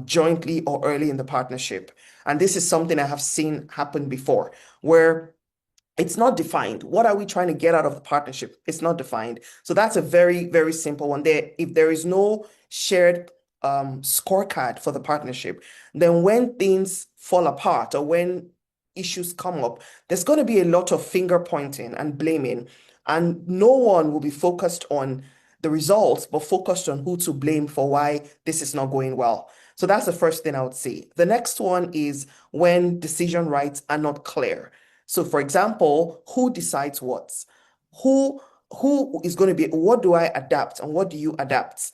jointly or early in the partnership. And this is something I have seen happen before, where it's not defined. What are we trying to get out of the partnership? It's not defined. So that's a very, very simple one there. If there is no shared scorecard for the partnership, then when things fall apart or when issues come up, there's going to be a lot of finger pointing and blaming, and no one will be focused on the results, but focused on who to blame for why this is not going well. So that's the first thing I would say. The next one is when decision rights are not clear. So for example, who decides what? Who who is going to be, what do I adapt and what do you adapt?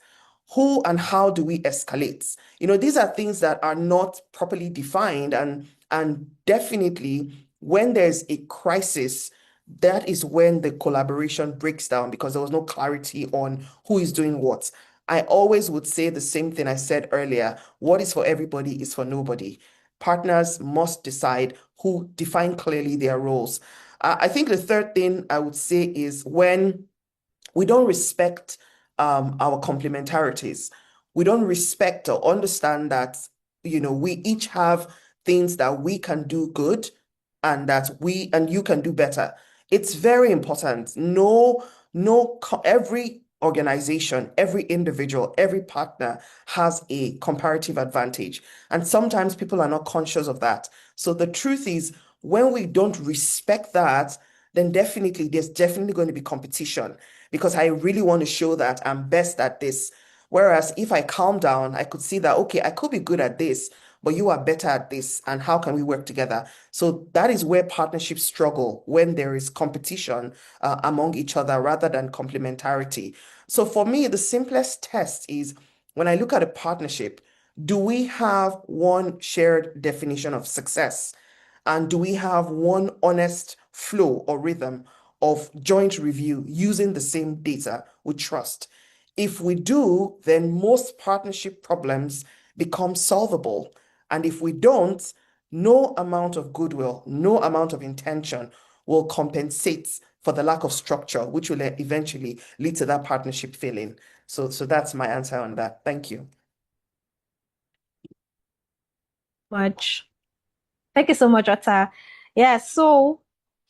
Who and how do we escalate? These are things that are not properly defined, and definitely when there's a crisis, that is when the collaboration breaks down because there was no clarity on who is doing what. I always would say the same thing I said earlier. What is for everybody is for nobody. Partners must decide who define clearly their roles. I think the third thing I would say is when we don't respect our complementarities. We don't respect or understand that, we each have things that we can do good and that we and you can do better. It's very important. Every organization, every individual, every partner has a comparative advantage. And sometimes people are not conscious of that. So the truth is, when we don't respect that, then there's definitely going to be competition because I really want to show that I'm best at this. Whereas if I calm down, I could see that, okay, I could be good at this, but you are better at this. And how can we work together? So that is where partnerships struggle, when there is competition among each other rather than complementarity. So for me, the simplest test is when I look at a partnership, do we have one shared definition of success? And do we have one honest flow or rhythm of joint review using the same data with trust? If we do, then most partnership problems become solvable. And if we don't, no amount of goodwill, no amount of intention will compensate for the lack of structure, which will eventually lead to that partnership failing. So that's my answer on that. Thank you. Thank you so much, Ota. Yeah, so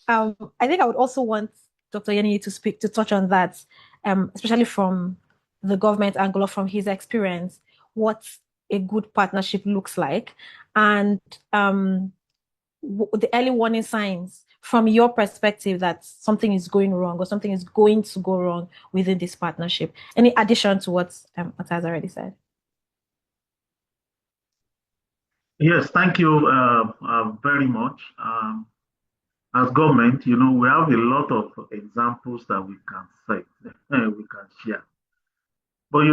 I think I would also want Dr. Yeni to touch on that, especially from the government angle or from his experience, what a good partnership looks like, and the early warning signs from your perspective that something is going wrong or something is going to go wrong within this partnership. Any addition to what Ota has already said? Yes, thank you very much. As government, we have a lot of examples that we can cite, we can share. But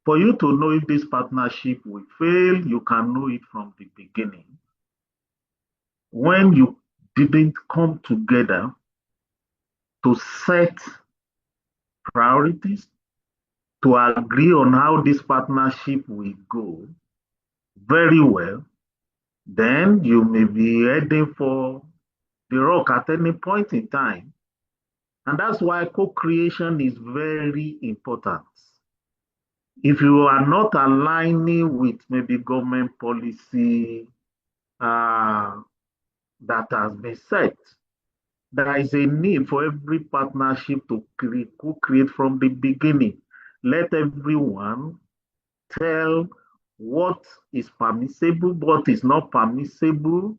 for you to know if this partnership will fail, you can know it from the beginning. When you didn't come together to set priorities, to agree on how this partnership will go very well, then you may be heading for the rock at any point in time. And that's why co-creation is very important. If you are not aligning with maybe government policy that has been set, there is a need for every partnership to co-create from the beginning. Let everyone tell what is permissible, what is not permissible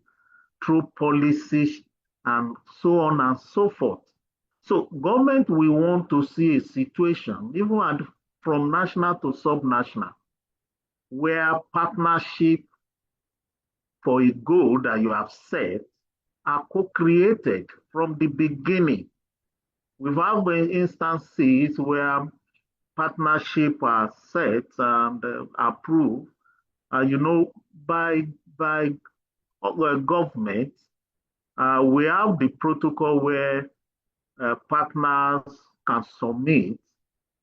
through policies and so on and so forth. So government will want to see a situation, even from national to sub-national, where partnership for a goal that you have set are co-created from the beginning. We've had instances where partnership are set and approved, by government. We have the protocol where partners can submit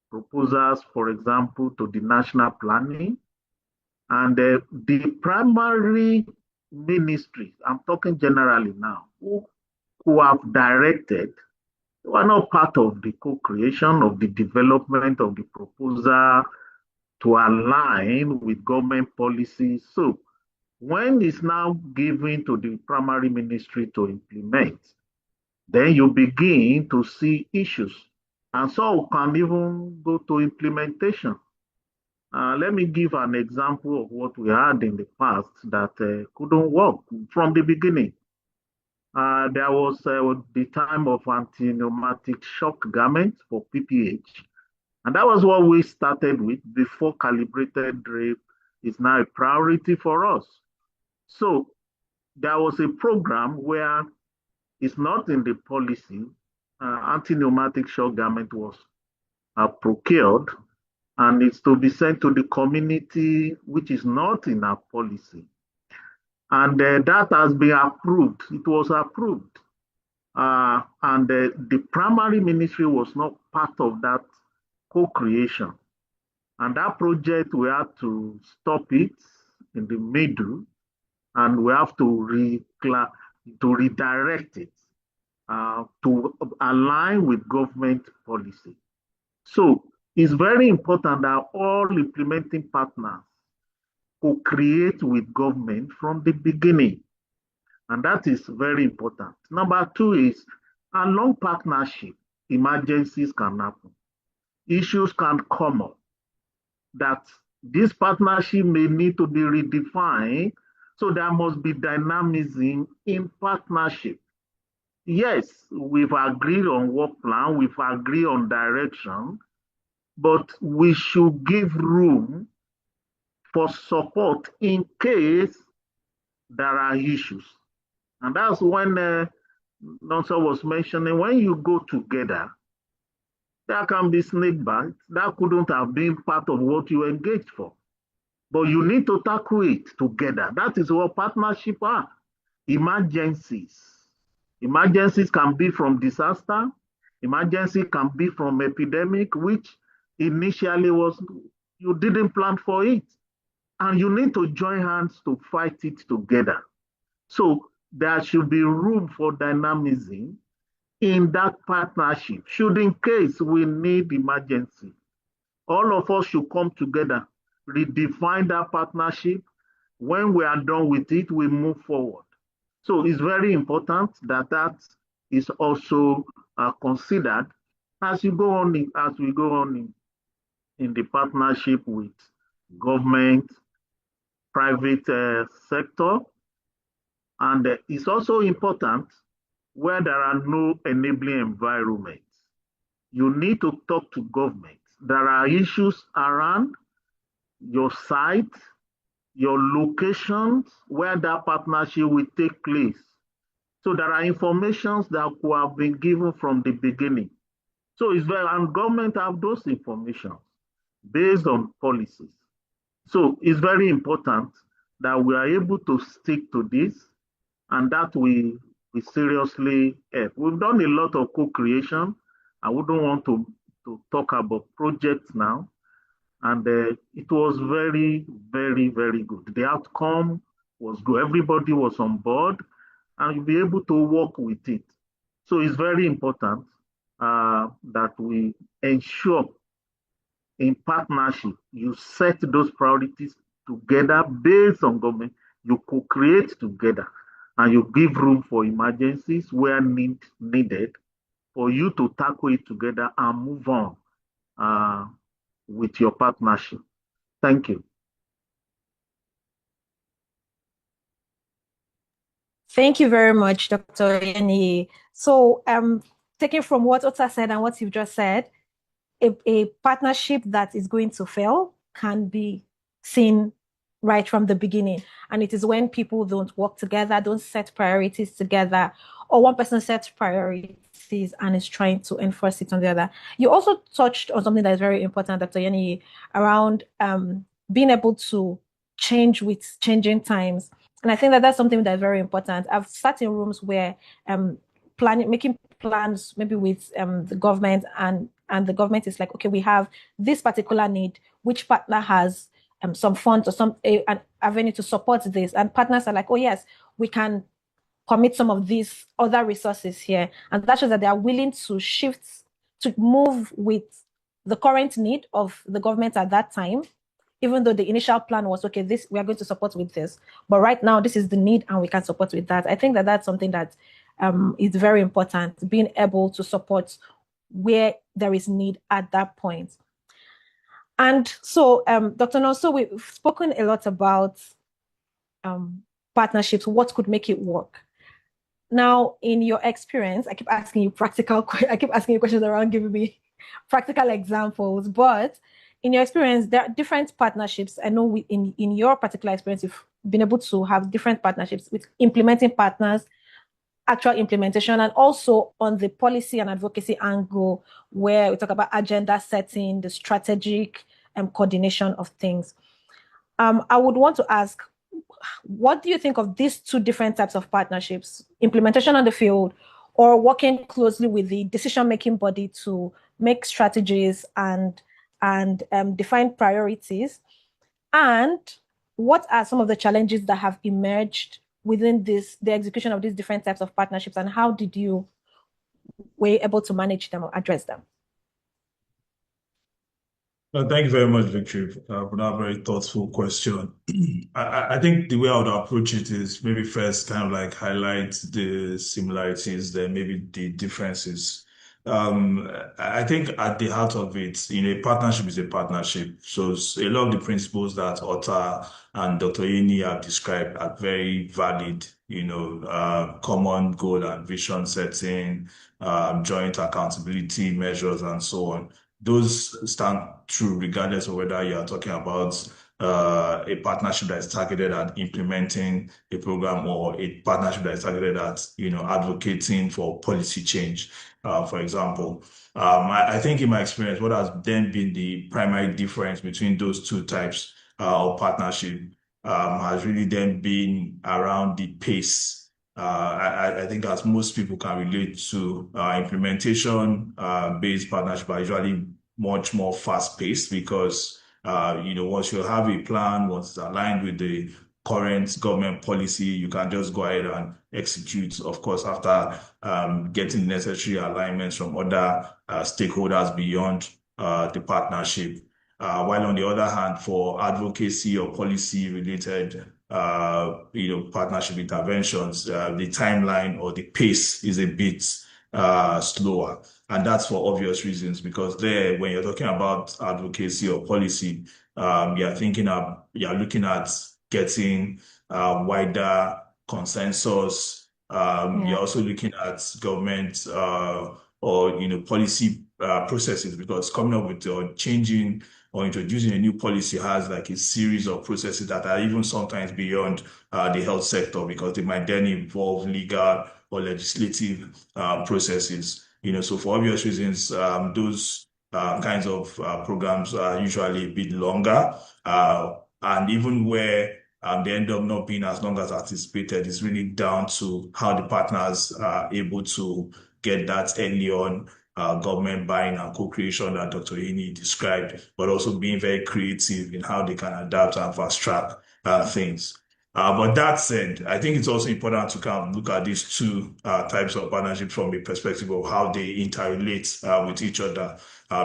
proposals, for example, to the national planning. And the primary ministries, I'm talking generally now, who have directed, they were not part of the co-creation of the development of the proposal to align with government policies. So when it's now given to the primary ministry to implement, then you begin to see issues. And so can even go to implementation. Let me give an example of what we had in the past that couldn't work from the beginning. There was the time of anti-pneumatic shock garments for PPH. And that was what we started with before calibrated drape is now a priority for us. So there was a program where it's not in the policy. Anti-pneumatic shock garment was procured and it's to be sent to the community, which is not in our policy. And that has been approved. It was approved. And the primary ministry was not part of that co-creation. And that project, we had to stop it in the middle, and we have to redirect it to align with government policy. So it's very important that all implementing partners co-create with government from the beginning. And that is very important. Number two is along partnership, emergencies can happen. Issues can come up that this partnership may need to be redefined. So there must be dynamism in partnership. Yes, we've agreed on work plan, we've agreed on direction, but we should give room for support in case there are issues. And that's when Nonso was mentioning, when you go together, there can be snake bites. That couldn't have been part of what you engaged for. But you need to tackle it together. That is what partnership are. Emergencies. Emergencies can be from disaster. Emergency can be from epidemic, which initially was, you didn't plan for it. And you need to join hands to fight it together. So there should be room for dynamism in that partnership. Should in case we need emergency, all of us should come together, redefine that partnership. When we are done with it, we move forward. So it's very important that that is also considered as you go on in the partnership with government, private sector. And it's also important where there are no enabling environments. You need to talk to government. There are issues around your site, your locations, where that partnership will take place. So there are informations that could have been given from the beginning. So it's very, and government have those information based on policies. So it's very important that we are able to stick to this and that we seriously help. We've done a lot of co-creation. I wouldn't want to talk about projects now. And it was very, very, very good. The outcome was good. Everybody was on board and you'll be able to work with it. So it's very important that we ensure in partnership, you set those priorities together based on government, you co-create together and you give room for emergencies where needed for you to tackle it together and move on with your partnership. Thank you. Thank you very much, Dr. Oyeni. So taking from what Ota said and what you've just said, a partnership that is going to fail can be seen right from the beginning. And it is when people don't work together, don't set priorities together, or one person sets priorities and is trying to enforce it on the other. You also touched on something that is very important, Dr. Oyeni, around being able to change with changing times. And I think that that's something that is very important. I've sat in rooms where making plans maybe with the government and the government is like, okay, we have this particular need, which partner has some funds or an avenue to support this. And partners are like, oh yes, we can commit some of these other resources here. And that shows that they are willing to shift, to move with the current need of the government at that time, even though the initial plan was, okay, this we are going to support with this. But right now, this is the need and we can support with that. I think that that's something that is very important, being able to support where there is need at that point. And so, Dr. Nonso, we've spoken a lot about partnerships, what could make it work. Now, in your experience, I keep asking you questions around giving me practical examples, but in your experience, there are different partnerships. I know in your particular experience, you've been able to have different partnerships with implementing partners, actual implementation, and also on the policy and advocacy angle, where we talk about agenda setting, the strategic coordination of things. I would want to ask, what do you think of these two different types of partnerships, implementation on the field or working closely with the decision-making body to make strategies and define priorities? And what are some of the challenges that have emerged within the execution of these different types of partnerships, and how were you able to manage them or address them? Thank you very much, Victory, for that very thoughtful question. I think the way I would approach it is maybe first kind of like highlight the similarities, then maybe the differences. I think at the heart of it, a partnership is a partnership. So a lot of the principles that Ota and Dr. Yini have described are very valid, common goal and vision setting, joint accountability measures, and so on. Those stand true regardless of whether you are talking about a partnership that is targeted at implementing a program or a partnership that is targeted at, advocating for policy change, for example. I think in my experience, what has then been the primary difference between those two types of partnership has really then been around the pace. I think as most people can relate to, implementation based partnership are usually much more fast paced because once you have a plan, once it's aligned with the current government policy, you can just go ahead and execute, of course, after getting necessary alignments from other stakeholders beyond the partnership. While on the other hand, for advocacy or policy related partnership interventions, the timeline or the pace is a bit slower. And that's for obvious reasons, because there, when you're talking about advocacy or policy, you're looking at getting wider consensus. You're also looking at government or policy processes, because coming up with or changing or introducing a new policy has like a series of processes that are even sometimes beyond the health sector, because they might then involve legal or legislative processes. So for obvious reasons, those kinds of programs are usually a bit longer, and even where they end up not being as long as anticipated, it's really down to how the partners are able to get that early on government buying and co-creation that Dr. Yini described, but also being very creative in how they can adapt and fast track things. But that said, I think it's also important to kind of look at these two types of partnerships from a perspective of how they interrelate with each other,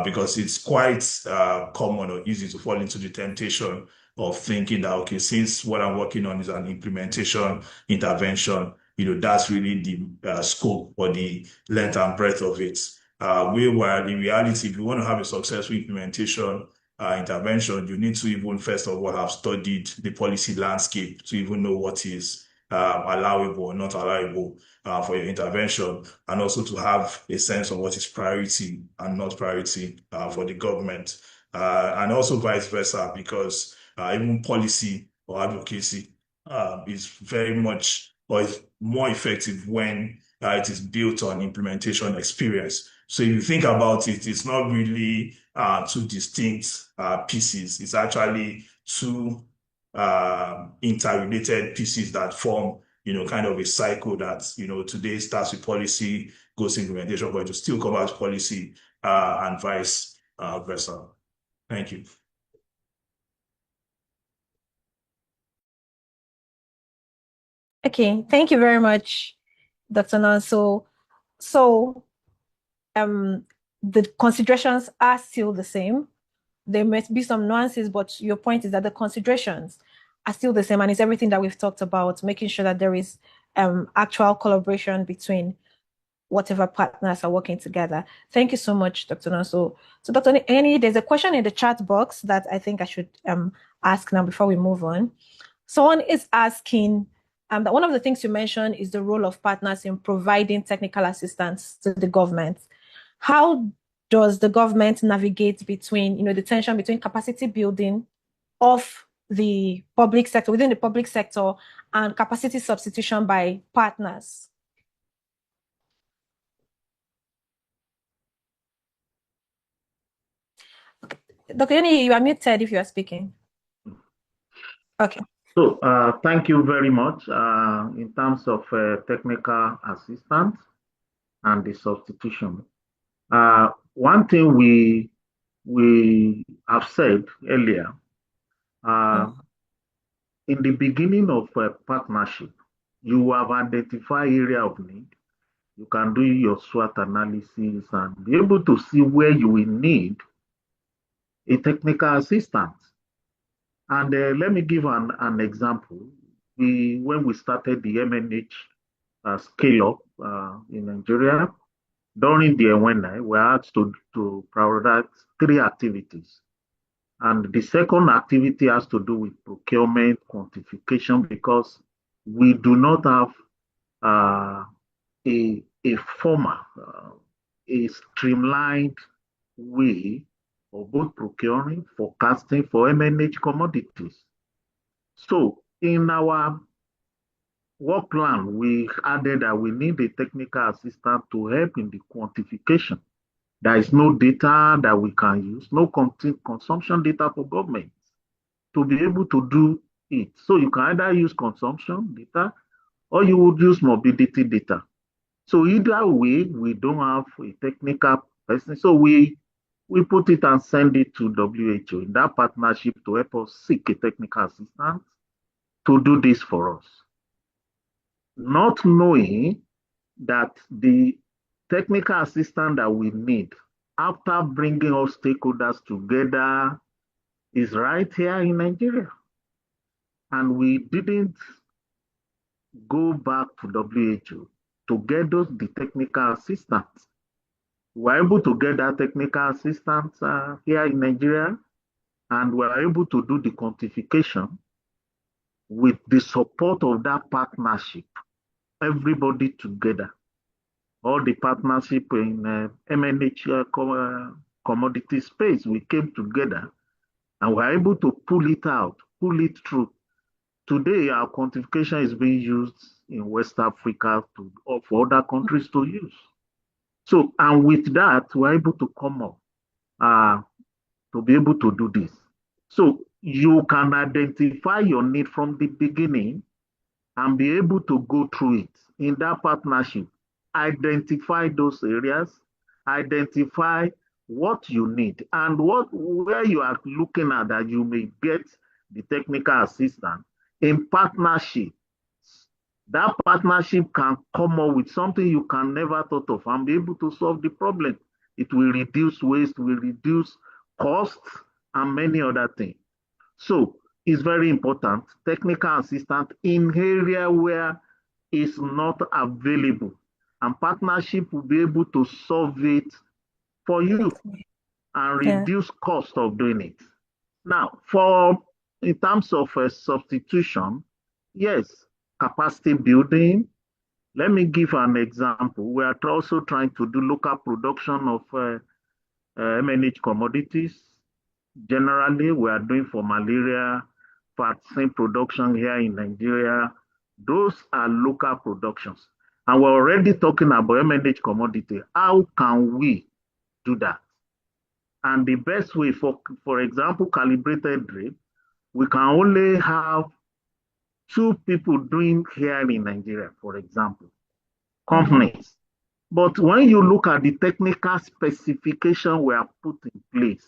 because it's quite common or easy to fall into the temptation of thinking that, okay, since what I'm working on is an implementation intervention, that's really the scope or the length and breadth of it. While in reality, if you want to have a successful implementation intervention, you need to even first of all have studied the policy landscape to even know what is allowable or not allowable for your intervention, and also to have a sense of what is priority and not priority for the government, and also vice versa, because even policy or advocacy is very much or is more effective when it is built on implementation experience. So if you think about it, it's not really two distinct pieces. It's actually two interrelated pieces that form, kind of a cycle that, today starts with policy, goes to implementation, but it will still come out policy and vice versa. Thank you. Okay, thank you very much, Dr. Nonso. So the considerations are still the same. There must be some nuances, but your point is that the considerations are still the same, and it's everything that we've talked about, making sure that there is actual collaboration between whatever partners are working together. Thank you so much, Dr. Nonso. So Dr. Eni, there's a question in the chat box that I think I should ask now before we move on. Someone is asking that one of the things you mentioned is the role of partners in providing technical assistance to the government. How does the government navigate between, the tension between capacity building of the public sector, within the public sector, and capacity substitution by partners? Okay. Dr. Yoni, you are muted if you are speaking. Okay. So thank you very much. In terms of technical assistance and the substitution, one thing we have said earlier, in the beginning of a partnership, you have identified area of need. You can do your SWOT analysis and be able to see where you will need a technical assistance. And let me give an example. When we started the MNH scale-up in Nigeria, during the NWENI, we were asked to prioritize 3 activities. And the second activity has to do with procurement quantification, because we do not have a formal, a streamlined way of both procuring, forecasting for MNH commodities. So in our work plan, we added that we need a technical assistant to help in the quantification. There is no data that we can use, no consumption data for government to be able to do it. So you can either use consumption data or you would use mobility data. So either way, we don't have a technical person. So we put it and send it to WHO in that partnership to help us seek a technical assistant to do this for us. Not knowing that the technical assistant that we need after bringing all stakeholders together is right here in Nigeria. And we didn't go back to WHO to get the technical assistants. We were able to get that technical assistance here in Nigeria, and we were able to do the quantification with the support of that partnership, everybody together. All the partnership in MNH commodity space, we came together and we were able to pull it out, pull it through. Today, our quantification is being used in West Africa for other countries to use. So, and with that, we're able to come up to be able to do this. So you can identify your need from the beginning and be able to go through it in that partnership. Identify those areas, identify what you need and where you are looking at that you may get the technical assistance in partnership. That partnership can come up with something you can never thought of and be able to solve the problem. It will reduce waste, will reduce costs, and many other things. So it's very important, technical assistance in area where it's not available, and partnership will be able to solve it for you and reduce cost of doing it. Now, in terms of substitution, yes, capacity building. Let me give an example. We are also trying to do local production of MNH commodities. Generally, we are doing for malaria vaccine production here in Nigeria. Those are local productions. And we're already talking about MNH commodity. How can we do that? And the best way, for example, calibrated drip, we can only have 2 people doing here in Nigeria, for example, companies. But when you look at the technical specification we have put in place,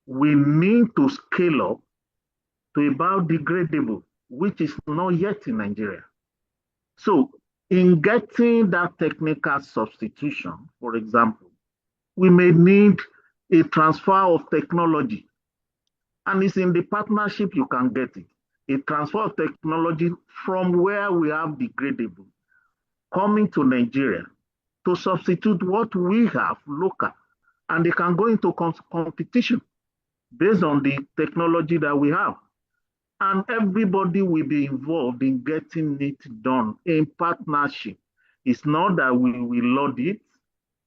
we need to scale up to about degradable, which is not yet in Nigeria. So in getting that technical substitution, for example, we may need a transfer of technology. And it's in the partnership you can get it. A transfer of technology from where we have degradable coming to Nigeria to substitute what we have local, and they can go into competition based on the technology that we have. And everybody will be involved in getting it done in partnership. It's not that we will load it.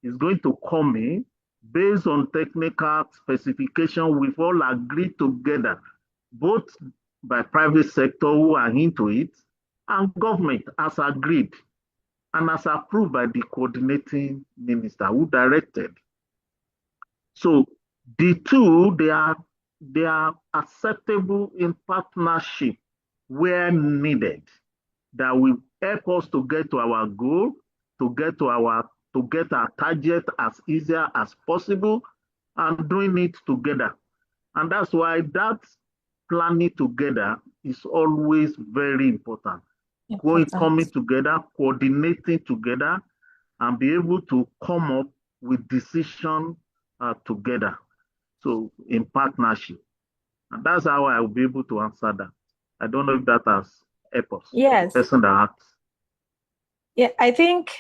It's going to come in based on technical specification. We've all agreed together, both by private sector who are into it and government has agreed and as approved by the coordinating minister who directed. So the two, they are acceptable in partnership where needed, that will help us to get to our goal, to get our target as easy as possible, and doing it together. And that's why that planning together is always very important. Coming together, coordinating together, and be able to come up with decision together. So in partnership. And that's how I will be able to answer that. I don't know if that has helped us. Yes. The person that asked. Yeah, I think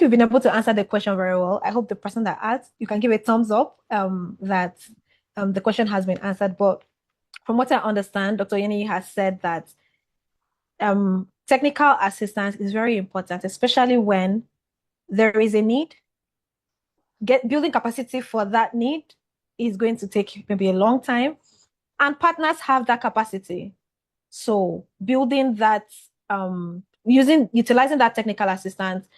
you've been able to answer the question very well. I hope the person that asked, you can give a thumbs up that the question has been answered. But from what I understand, Dr. Yeni has said that technical assistance is very important, especially when there is a need. Building capacity for that need is going to take maybe a long time, and partners have that capacity. So building that, utilizing that technical assistance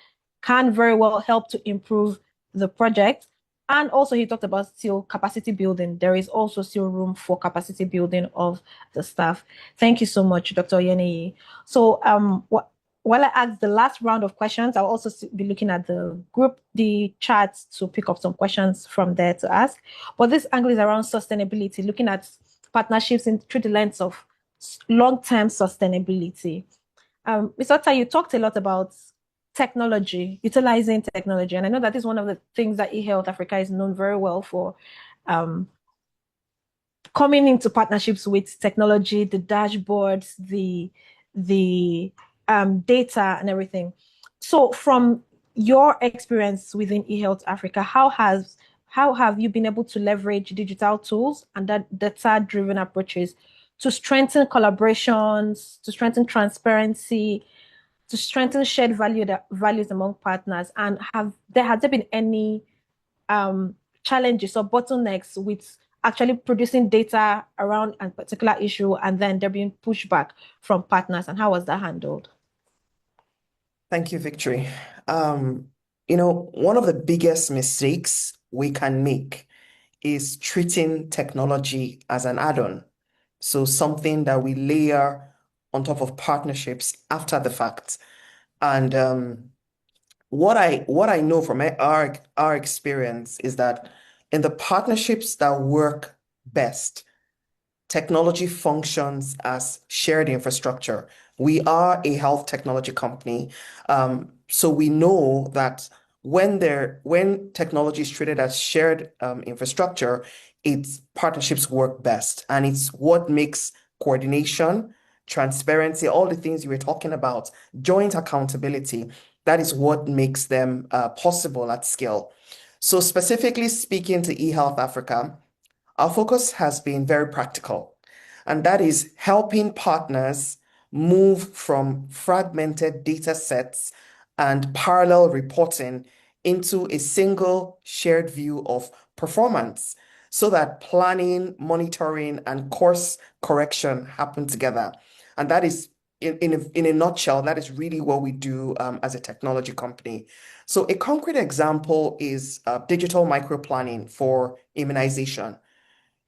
can very well help to improve the project. And also he talked about still capacity building. There is also still room for capacity building of the staff. Thank you so much, Dr. Yeni. So while I ask the last round of questions, I'll also be looking at the charts to pick up some questions from there to ask. But this angle is around sustainability, looking at partnerships through the lens of long-term sustainability. Ms. Ota, you talked a lot about technology, utilizing technology. And I know that is one of the things that eHealth Africa is known very well for, coming into partnerships with technology, the dashboards, the data and everything. So from your experience within eHealth Africa, how have you been able to leverage digital tools and that data-driven approaches to strengthen collaborations, to strengthen transparency, to strengthen shared values among partners? And has there been any challenges or bottlenecks with actually producing data around a particular issue and then there being pushback from partners? And how was that handled? Thank you, Victory. One of the biggest mistakes we can make is treating technology as an add-on. So something that we layer on top of partnerships after the fact. And what I know from our experience is that in the partnerships that work best, technology functions as shared infrastructure. We are a health technology company, so we know that when technology is treated as shared infrastructure, its partnerships work best, and it's what makes coordination, transparency, all the things you were talking about, joint accountability. That is what makes them possible at scale. So specifically speaking to eHealth Africa, our focus has been very practical, and that is helping partners move from fragmented data sets and parallel reporting into a single shared view of performance so that planning, monitoring, and course correction happen together. And that is, in a nutshell, that is really what we do as a technology company. So a concrete example is digital microplanning for immunization.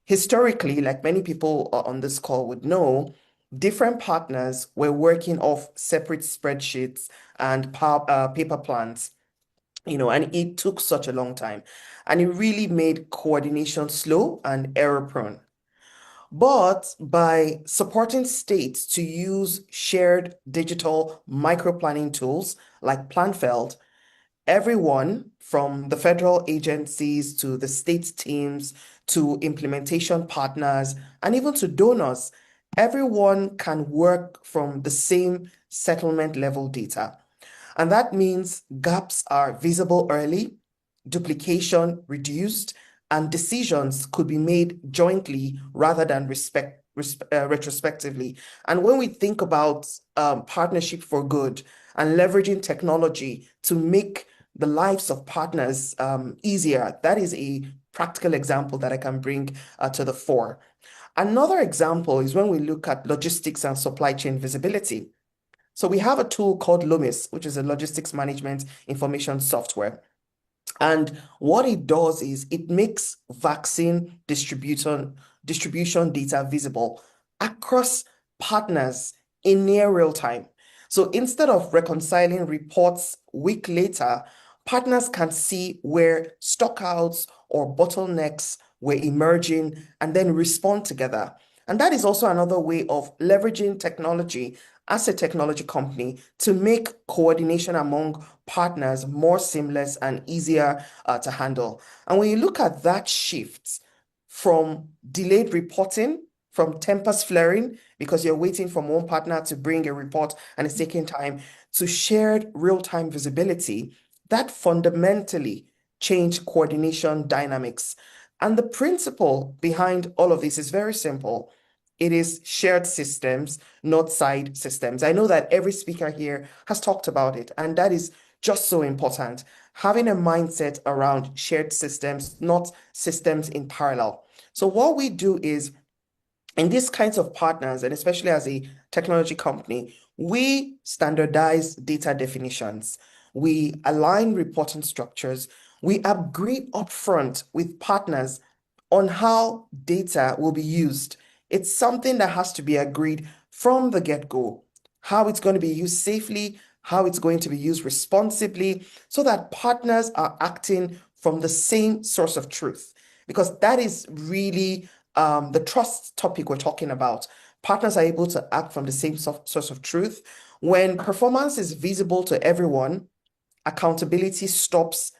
Historically, like many people on this call would know, different partners were working off separate spreadsheets and paper plans, and it took such a long time. And it really made coordination slow and error prone. But by supporting states to use shared digital microplanning tools like Planfeld, everyone from the federal agencies to the state teams to implementation partners and even to donors, everyone can work from the same settlement level data. And that means gaps are visible early, duplication reduced, and decisions could be made jointly rather than retrospectively. And when we think about partnership for good and leveraging technology to make the lives of partners easier, that is a practical example that I can bring to the fore. Another example is when we look at logistics and supply chain visibility. So we have a tool called Loomis, which is a logistics management information software. And what it does is it makes vaccine distribution data visible across partners in near real time. So instead of reconciling reports a week later, partners can see where stockouts or bottlenecks were emerging and then respond together. And that is also another way of leveraging technology as a technology company to make coordination among partners more seamless and easier to handle. And when you look at that shift from delayed reporting, from tempers flaring, because you're waiting from one partner to bring a report and it's taking time, to shared real-time visibility, that fundamentally changed coordination dynamics. And the principle behind all of this is very simple. It is shared systems, not side systems. I know that every speaker here has talked about it, and that is just so important. Having a mindset around shared systems, not systems in parallel. So what we do is, in these kinds of partners, and especially as a technology company, we standardize data definitions. We align reporting structures. We agree upfront with partners on how data will be used. It's something that has to be agreed from the get-go, how it's going to be used safely, how it's going to be used responsibly, so that partners are acting from the same source of truth. Because that is really the trust topic we're talking about. Partners are able to act from the same source of truth. When performance is visible to everyone, accountability stops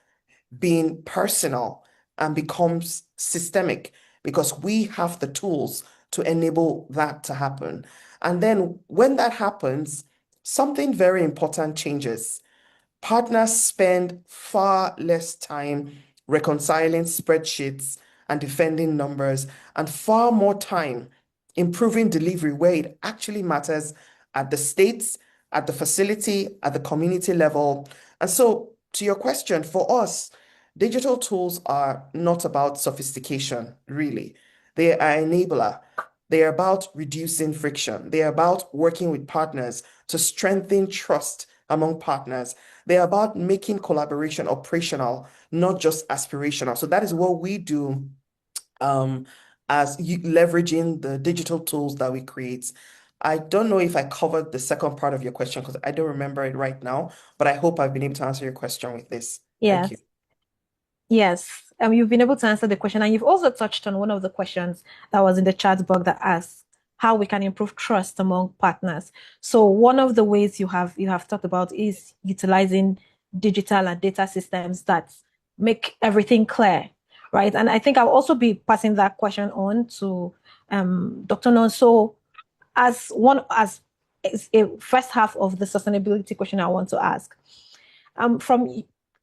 being personal and becomes systemic because we have the tools to enable that to happen. And then when that happens, something very important changes. Partners spend far less time reconciling spreadsheets and defending numbers, and far more time improving delivery where it actually matters at the states, at the facility, at the community level. And so, to your question, for us, digital tools are not about sophistication, really. They are enabler. They are about reducing friction. They are about working with partners to strengthen trust among partners. They're about making collaboration operational, not just aspirational. So that is what we do leveraging the digital tools that we create. I don't know if I covered the second part of your question because I don't remember it right now, but I hope I've been able to answer your question with this. Thank you. Yes. You've been able to answer the question, and you've also touched on one of the questions that was in the chat box that asks how we can improve trust among partners. So one of the ways you have talked about is utilizing digital and data systems that make everything clear, right? And I think I'll also be passing that question on to Dr. Non. So as a first half of the sustainability question I want to ask,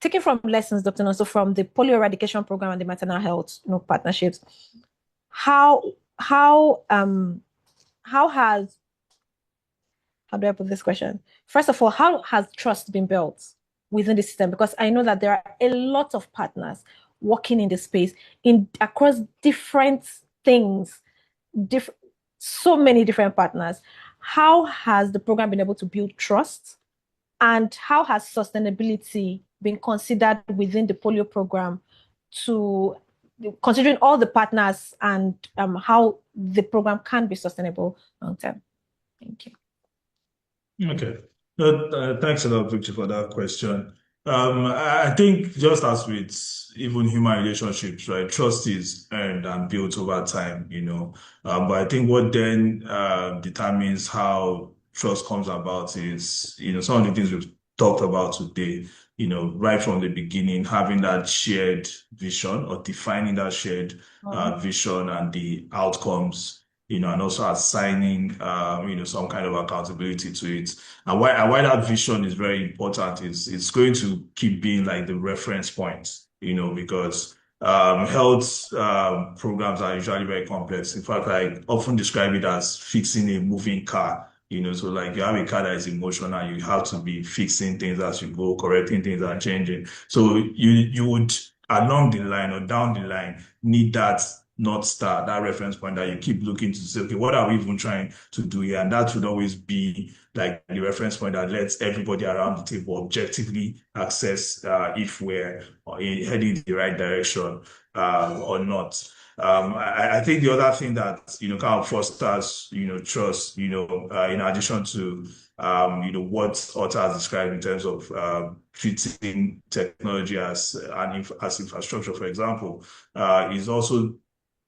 taking from lessons, Dr. Non, so from the polio eradication program and the maternal health partnerships, how do I put this question? First of all, how has trust been built within the system? Because I know that there are a lot of partners working in the space across different things, so many different partners. How has the program been able to build trust? And how has sustainability been considered within the polio program, to considering all the partners and how the program can be sustainable long term? Thank you. Okay. Thanks a lot, Victor, for that question. I think just as with even human relationships, right, trust is earned and built over time, but I think what then determines how trust comes about is, some of the things we've talked about today, right from the beginning, having that shared vision or defining that shared vision and the outcomes and also assigning, some kind of accountability to it. And why that vision is very important is it's going to keep being like the reference point, because health programs are usually very complex. In fact, I often describe it as fixing a moving car. So like you have a car that is emotional, you have to be fixing things as you go, correcting things and changing. So you would along the line or down the line need that North Star, that reference point that you keep looking to say, okay, what are we even trying to do here? And that would always be like the reference point that lets everybody around the table objectively assess if we're heading in the right direction or not. I think the other thing that, kind of fosters, trust, in addition to, what Ota has described in terms of treating technology as as infrastructure, for example, is also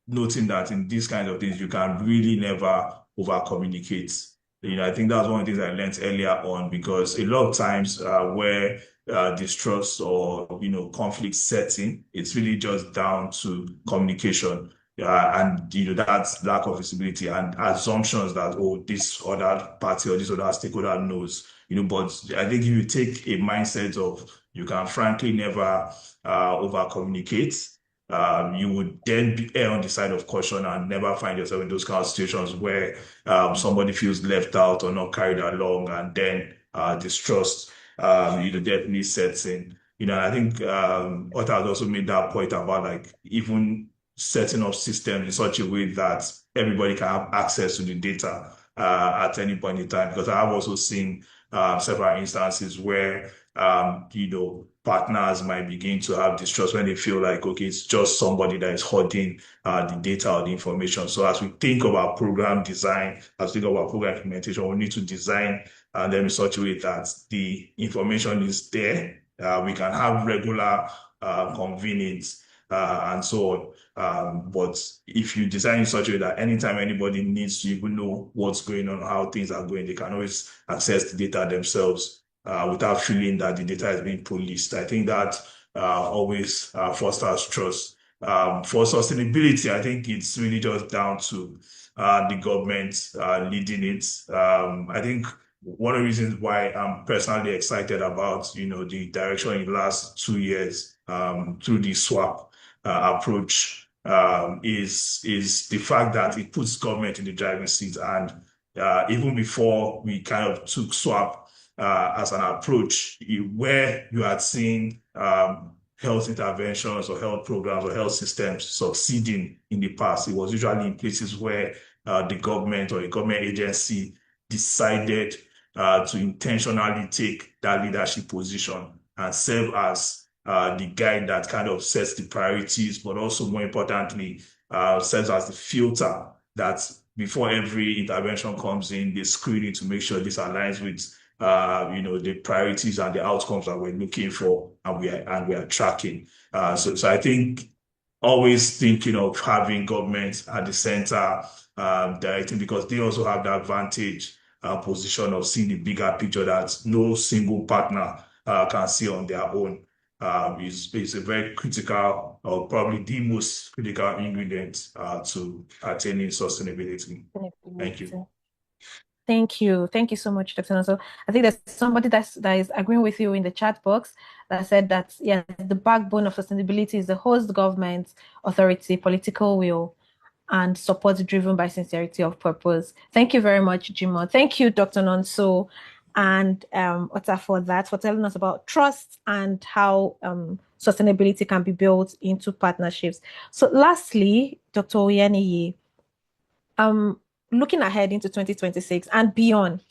noting that in these kinds of things, you can really never over communicate. I think that's one of the things I learned earlier on, because a lot of times where distrust or conflict setting, it's really just down to communication. And that's lack of visibility and assumptions that, oh, this other party or this other stakeholder knows. But I think if you take a mindset of you can frankly never over communicate, you would then err on the side of caution and never find yourself in those kind of situations where somebody feels left out or not carried along, and then distrust, definitely sets in. I think Otta has also made that point about like even setting up systems in such a way that everybody can have access to the data at any point in time. Because I have also seen several instances where partners might begin to have distrust when they feel like, okay, it's just somebody that is holding the data or the information. So as we think about program design, as we think about program implementation, we need to design them in such a way that the information is there. We can have regular convenings and so on. But if you design in such a way that anytime anybody needs to even know what's going on, how things are going, they can always access the data themselves without feeling that the data is being policed. I think that always fosters trust. For sustainability, I think it's really just down to the government leading it. I think one of the reasons why I'm personally excited about, the direction in the last 2 years through the swap approach is the fact that it puts government in the driving seat. And even before we kind of took swap as an approach, where you had seen health interventions or health programs or health systems succeeding in the past, it was usually in places where the government or a government agency decided to intentionally take that leadership position and serve as the guide that kind of sets the priorities, but also more importantly, serves as the filter that before every intervention comes in, they screen it to make sure this aligns with the priorities and the outcomes that we're looking for, and we are tracking. So I think always thinking of having government at the center directing, because they also have that advantage position of seeing the bigger picture that no single partner can see on their own. Is a very critical, or probably the most critical ingredient to attaining sustainability. Thank you. Thank you. Thank you so much, Dr. Nonso. I think there's somebody that is agreeing with you in the chat box that said that, yes, the backbone of sustainability is the host government, authority, political will, and support driven by sincerity of purpose. Thank you very much, Jimo. Thank you, Dr. Nonso and Ota, for telling us about trust and how sustainability can be built into partnerships. So lastly, Dr. Oyeniyi, looking ahead into 2026 and beyond,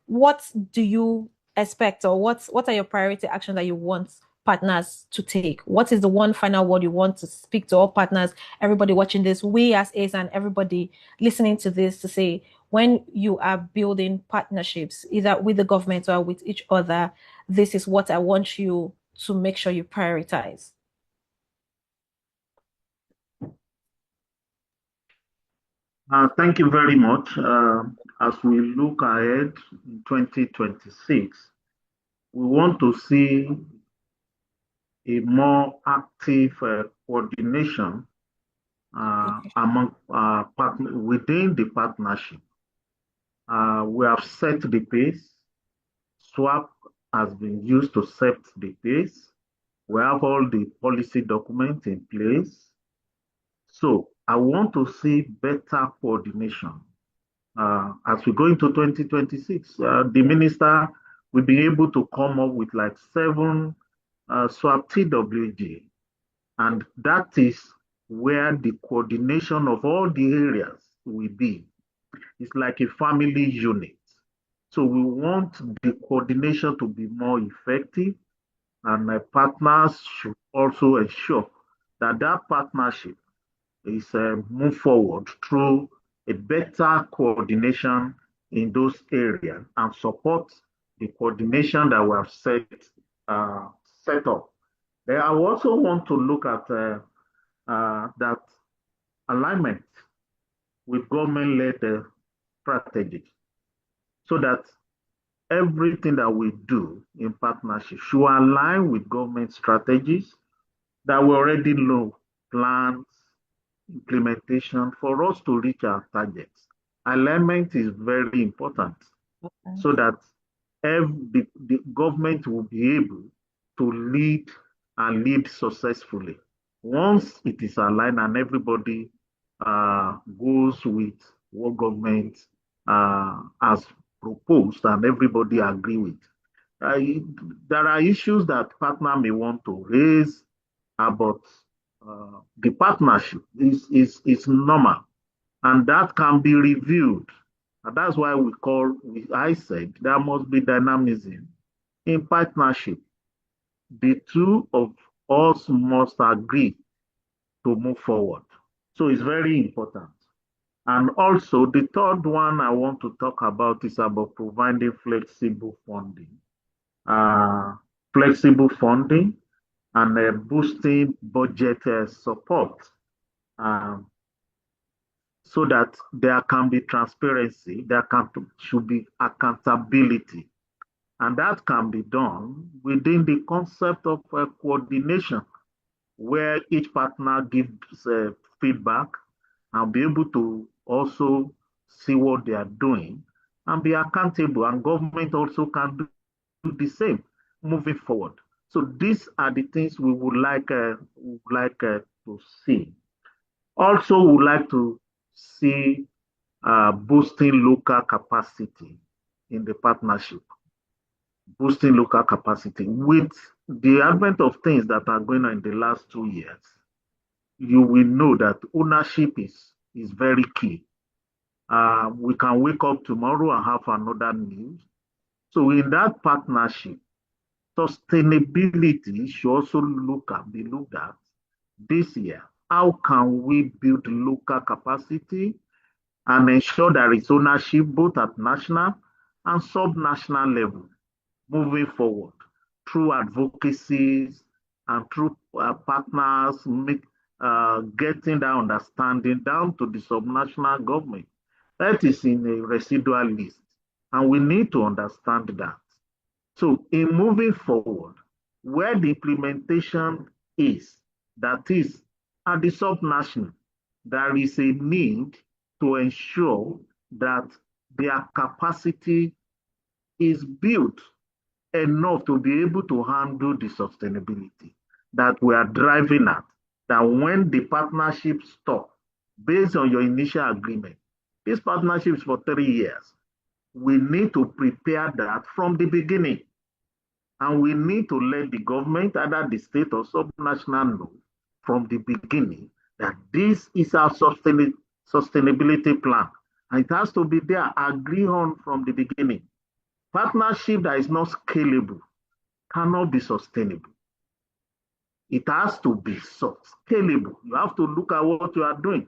what do you expect, or what are your priority actions that you want partners to take? What is the one final word you want to speak to all partners, everybody watching this, we as ACE and everybody listening to this, to say, when you are building partnerships, either with the government or with each other, this is what I want you to make sure you prioritize? Thank you very much. As we look ahead in 2026, we want to see a more active coordination among within the partnership. We have set the pace. SWAP has been used to set the pace. We have all the policy documents in place. So I want to see better coordination. As we go into 2026, the minister will be able to come up with like 7 SWAP TWG. And that is where the coordination of all the areas will be. It's like a family unit. So we want the coordination to be more effective, and my partners should also ensure that that partnership is move forward through a better coordination in those areas and support the coordination that we have set up. Then I also want to look at that alignment with government-led strategies, so that everything that we do in partnership should align with government strategies that we already know, plans, implementation for us to reach our targets. Alignment is very important so that the government will be able to lead and lead successfully. Once it is aligned and everybody goes with what government has proposed and everybody agree with. There are issues that partner may want to raise about the partnership is normal, and that can be reviewed. And that's why I said there must be dynamism in partnership. The two of us must agree to move forward. So it's very important. And also, the third one I want to talk about is about providing flexible funding. Flexible funding and boosting budget support, so that there can be transparency, should be accountability. And that can be done within the concept of coordination, where each partner gives feedback and be able to also see what they are doing and be accountable. And government also can do the same moving forward. So these are the things we would like to see. Also, we would like to see boosting local capacity in the partnership. Boosting local capacity. With the advent of things that are going on in the last 2 years, you will know that ownership is very key. We can wake up tomorrow and have another news. So in that partnership, sustainability should also be looked at this year. How can we build local capacity and ensure there is ownership both at national and sub-national level moving forward through advocacies and through partners getting that understanding down to the subnational government. That is in a residual list, and we need to understand that. So in moving forward, where the implementation is, that is at the subnational, there is a need to ensure that their capacity is built enough to be able to handle the sustainability that we are driving at. That when the partnership stop, based on your initial agreement, this partnership is for 3 years. We need to prepare that from the beginning. And we need to let the government, either the state or subnational, know from the beginning that this is our sustainability plan. And it has to be there, agree on from the beginning. Partnership that is not scalable cannot be sustainable. It has to be scalable. You have to look at what you are doing.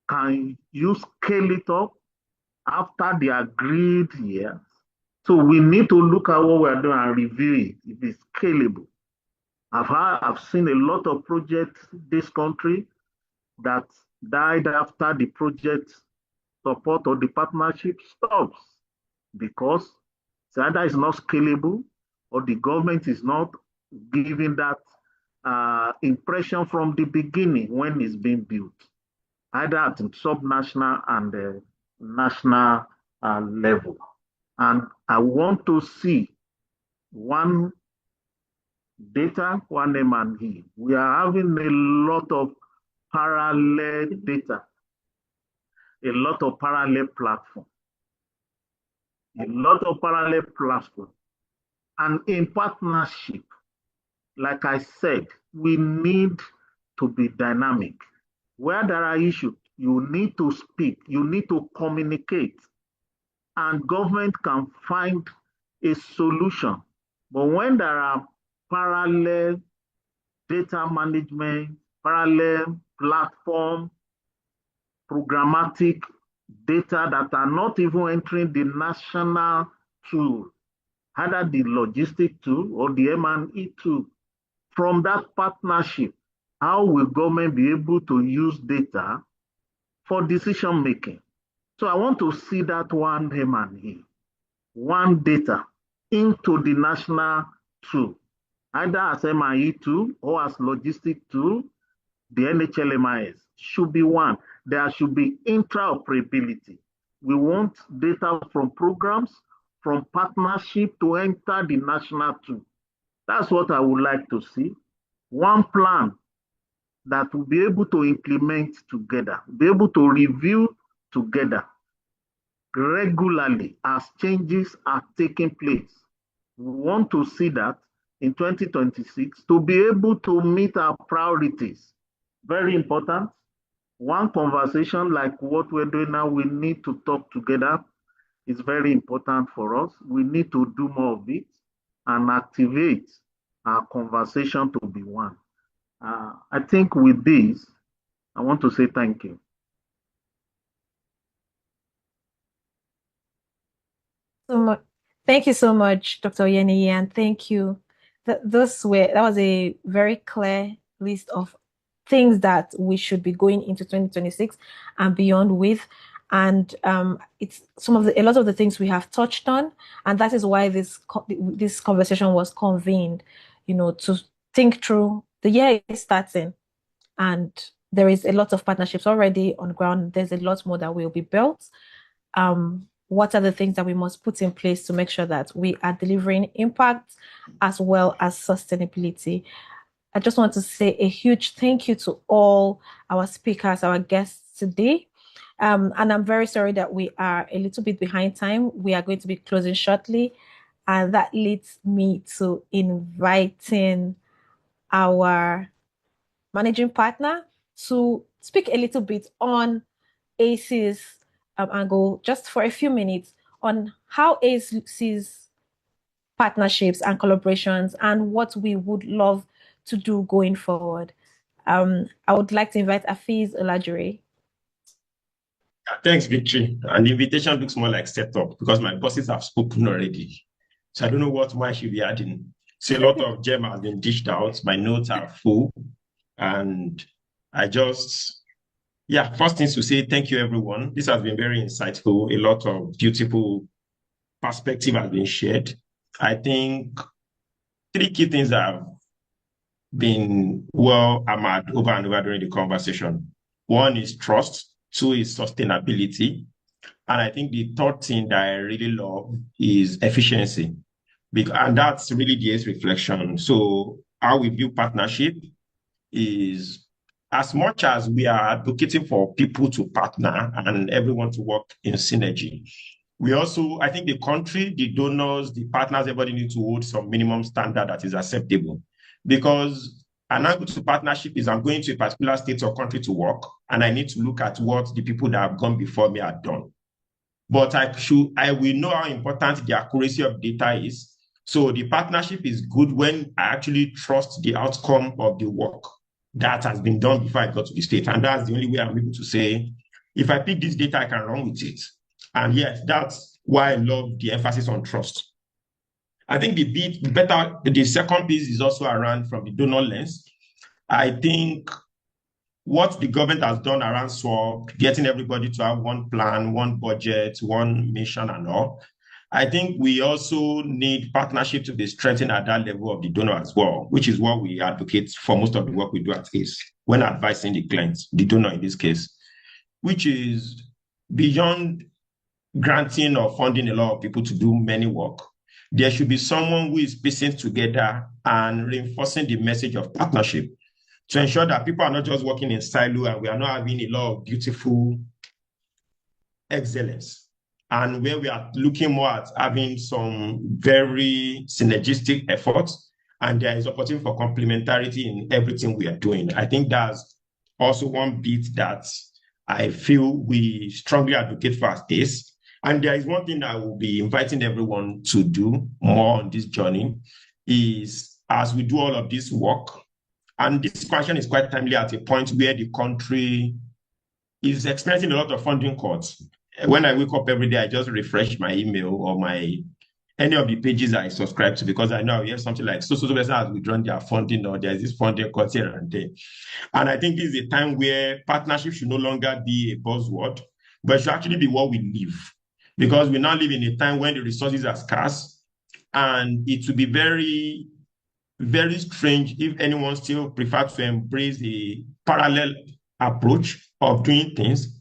Can you scale it up after the agreed years? So we need to look at what we are doing and review it if it's scalable. I've seen a lot of projects in this country that died after the project support or the partnership stops because either it's not scalable or the government is not giving that impression from the beginning when it's being built. either at subnational and national level. And I want to see one data, one M&E. We are having a lot of parallel data, a lot of parallel platforms, and in partnership, like I said, we need to be dynamic. Where there are issues, you need to speak, you need to communicate, and government can find a solution. But when there are parallel data management, parallel platform, programmatic data that are not even entering the national tool, either the logistic tool or the M&E tool, from that partnership, how will government be able to use data for decision making? So I want to see that one M&E, one data into the national tool, either as M&E tool or as logistic tool. The NHLMIS should be one. There should be interoperability. We want data from programs, from partnership to enter the national tool. That's what I would like to see. One plan that will be able to implement together, be able to review together regularly as changes are taking place. We want to see that in 2026 to be able to meet our priorities. Very important. One conversation like what we're doing now, we need to talk together. It's very important for us. We need to do more of it and activate our conversation to be one. I think with this, I want to say thank you. Thank you so much, Dr. Oyeniyi, and thank you. That was a very clear list of things that we should be going into 2026 and beyond with. And it's a lot of the things we have touched on, and that is why this conversation was convened, to think through. The year is starting, and there is a lot of partnerships already on ground. There's a lot more that will be built. What are the things that we must put in place to make sure that we are delivering impact as well as sustainability? I just want to say a huge thank you to all our speakers, our guests today. And I'm very sorry that we are a little bit behind time. We are going to be closing shortly. And that leads me to inviting our managing partner to speak a little bit on ACE's angle, just for a few minutes, on how ACE sees partnerships and collaborations and what we would love to do going forward. I would like to invite Afiz Olajure. Thanks, Victory. And the invitation looks more like setup because my bosses have spoken already. So I don't know what more I should be adding. So a lot of gem has been dished out. My notes are full. And first things to say, thank you, everyone. This has been very insightful. A lot of beautiful perspective has been shared. I think 3 key things have been well hammered over and over during the conversation. 1 is trust. 2 is sustainability. And I think the third thing that I really love is efficiency. And that's really the ACE reflection. So how we view partnership is, as much as we are advocating for people to partner and everyone to work in synergy, we also, I think the country, the donors, the partners, everybody needs to hold some minimum standard that is acceptable. Because an angle to partnership is I'm going to a particular state or country to work, and I need to look at what the people that have gone before me have done. But I will know how important the accuracy of data is. So the partnership is good when I actually trust the outcome of the work that has been done before I got to the state. And that's the only way I'm able to say, if I pick this data, I can run with it. And yes, that's why I love the emphasis on trust. I think the second piece is also around from the donor lens. I think what the government has done around SWOP, getting everybody to have one plan, one budget, one mission and all, I think we also need partnership to be strengthened at that level of the donor as well, which is what we advocate for most of the work we do at ACE when advising the clients, the donor in this case. which is beyond granting or funding a lot of people to do many work. There should be someone who is piecing together and reinforcing the message of partnership to ensure that people are not just working in silo and we are not having a lot of beautiful excellence. And where we are looking more at having some very synergistic efforts, and there is opportunity for complementarity in everything we are doing. I think that's also one bit that I feel we strongly advocate for as ACE. And there is one thing I will be inviting everyone to do more on this journey is as we do all of this work, and this question is quite timely at a point where the country is experiencing a lot of funding cuts. When I wake up every day, I just refresh my email or any of the pages I subscribe to because I know we have something like so person has withdrawn their funding or there's this funding cut here and there. And I think this is a time where partnership should no longer be a buzzword, but it should actually be what we live. Because we now live in a time when the resources are scarce, and it would be very, very strange if anyone still prefers to embrace a parallel approach of doing things,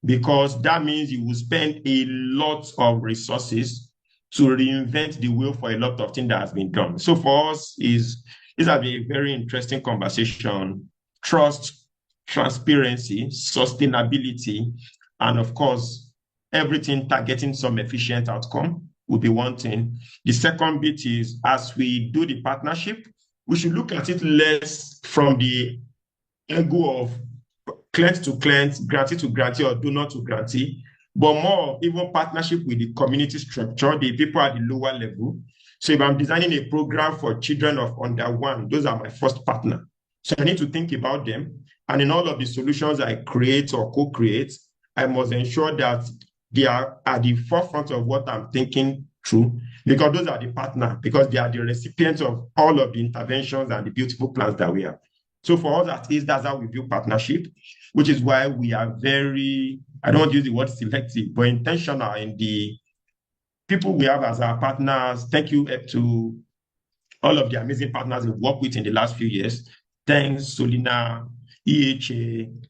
because that means you will spend a lot of resources to reinvent the wheel for a lot of things that has been done. So for us, this has been a very interesting conversation. Trust, transparency, sustainability, and of course, everything targeting some efficient outcome will be one thing. The second bit is as we do the partnership, we should look at it less from the angle of client to client, grantee to grantee, or donor to grantee, but more even partnership with the community structure, the people at the lower level. So if I'm designing a program for children of under one, those are my first partner. So I need to think about them. And in all of the solutions I create or co-create, I must ensure that they are at the forefront of what I'm thinking through, because those are the partner, because they are the recipients of all of the interventions and the beautiful plans that we have. So for us at least, that's how we view partnership, which is why we are very, I don't want to use the word selective, but intentional in the people we have as our partners. Thank you to all of the amazing partners we've worked with in the last few years. Thanks, Solina, EHA,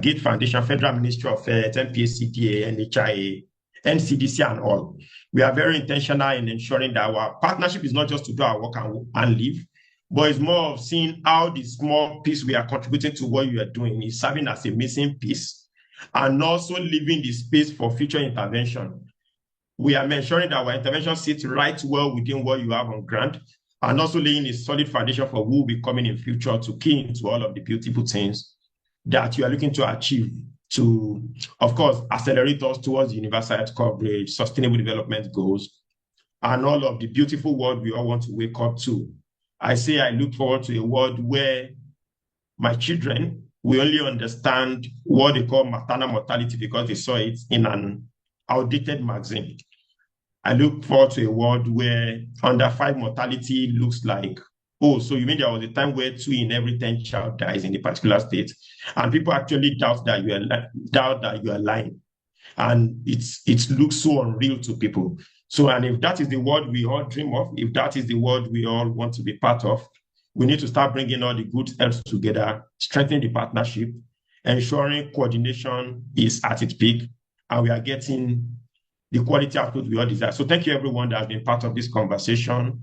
Gate Foundation, Federal Ministry of Health, MPSCDA, NHIA, NCDC, and all. We are very intentional in ensuring that our partnership is not just to do our work and leave, but it's more of seeing how the small piece we are contributing to what you are doing is serving as a missing piece, and also leaving the space for future intervention. We are ensuring that our intervention sits right well within what you have on ground, and also laying a solid foundation for who will be coming in future to key into all of the beautiful things that you are looking to achieve to, of course, accelerate us towards universal health coverage, sustainable development goals, and all of the beautiful world we all want to wake up to. I say I look forward to a world where my children will only understand what they call maternal mortality because they saw it in an outdated magazine. I look forward to a world where under 5 mortality looks like, oh, so you mean there was a time where 2 in every 10 child dies in a particular state, and people actually doubt that you are lying, and it looks so unreal to people. So, and if that is the world we all dream of, if that is the world we all want to be part of, we need to start bringing all the good helps together, strengthening the partnership, ensuring coordination is at its peak, and we are getting the quality output we all desire. So thank you everyone that has been part of this conversation.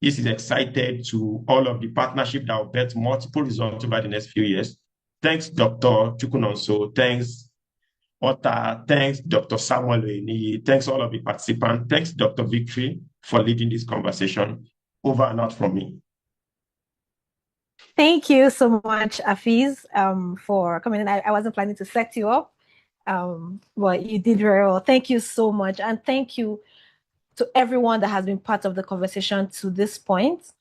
This is excited to all of the partnership that will bet multiple results over the next few years. Thanks, Dr. Chukunonso. Thanks, Ota. Thanks, Dr. Samuel Oeni. Thanks, all of the participants. Thanks, Dr. Victory, for leading this conversation. Over and out from me. Thank you so much, Afiz, for coming in. I wasn't planning to set you up, but you did very well. Thank you so much. And thank you to everyone that has been part of the conversation to this point.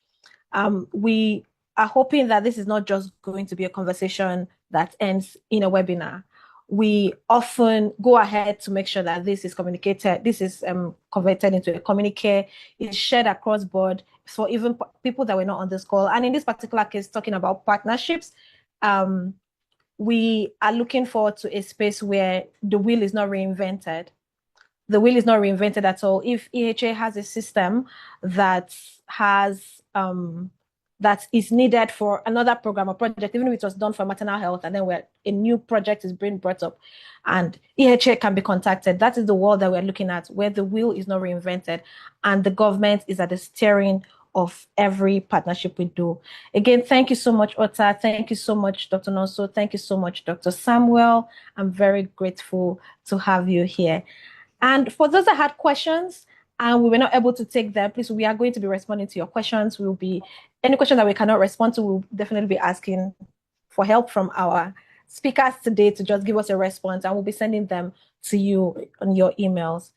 We are hoping that this is not just going to be a conversation that ends in a webinar. We often go ahead to make sure that this is communicated, this is converted into a communique, is shared across board for even people that were not on this call. And in this particular case, talking about partnerships, we are looking forward to a space where the wheel is not reinvented. The wheel is not reinvented at all. If EHA has a system that has that is needed for another program or project, even if it was done for maternal health, and then where a new project is being brought up and EHA can be contacted. That is the world that we're looking at, where the wheel is not reinvented and the government is at the steering of every partnership we do. Again, thank you so much, Ota. Thank you so much, Dr. Nonso. Thank you so much, Dr. Samuel. I'm very grateful to have you here. And for those that had questions and we were not able to take them, please, we are going to be responding to your questions. We'll be, any question that we cannot respond to, we'll definitely be asking for help from our speakers today to just give us a response, and we'll be sending them to you on your emails.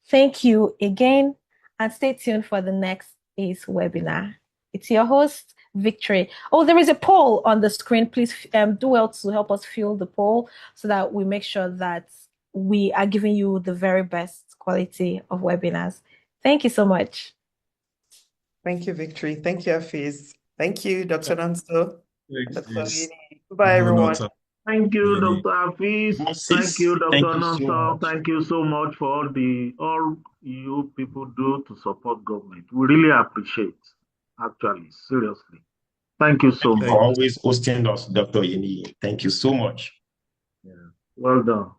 Thank you again, and stay tuned for the next ACE webinar. It's your host, Victory. Oh, there is a poll on the screen. Please do well to help us fill the poll so that we make sure that we are giving you the very best quality of webinars. Thank you so much. Thank you, Victory. Thank you, Hafiz. Thank you, Dr. Nonso. Yes. Goodbye, everyone. Thank you, Really. Dr. Hafiz. Thank you, Dr. Nonso. Thank you so much for all you people do to support government. We really appreciate, actually, seriously. Thank you so much. For always hosting us, Dr. Yeni. Thank you so much. Yeah. Well done.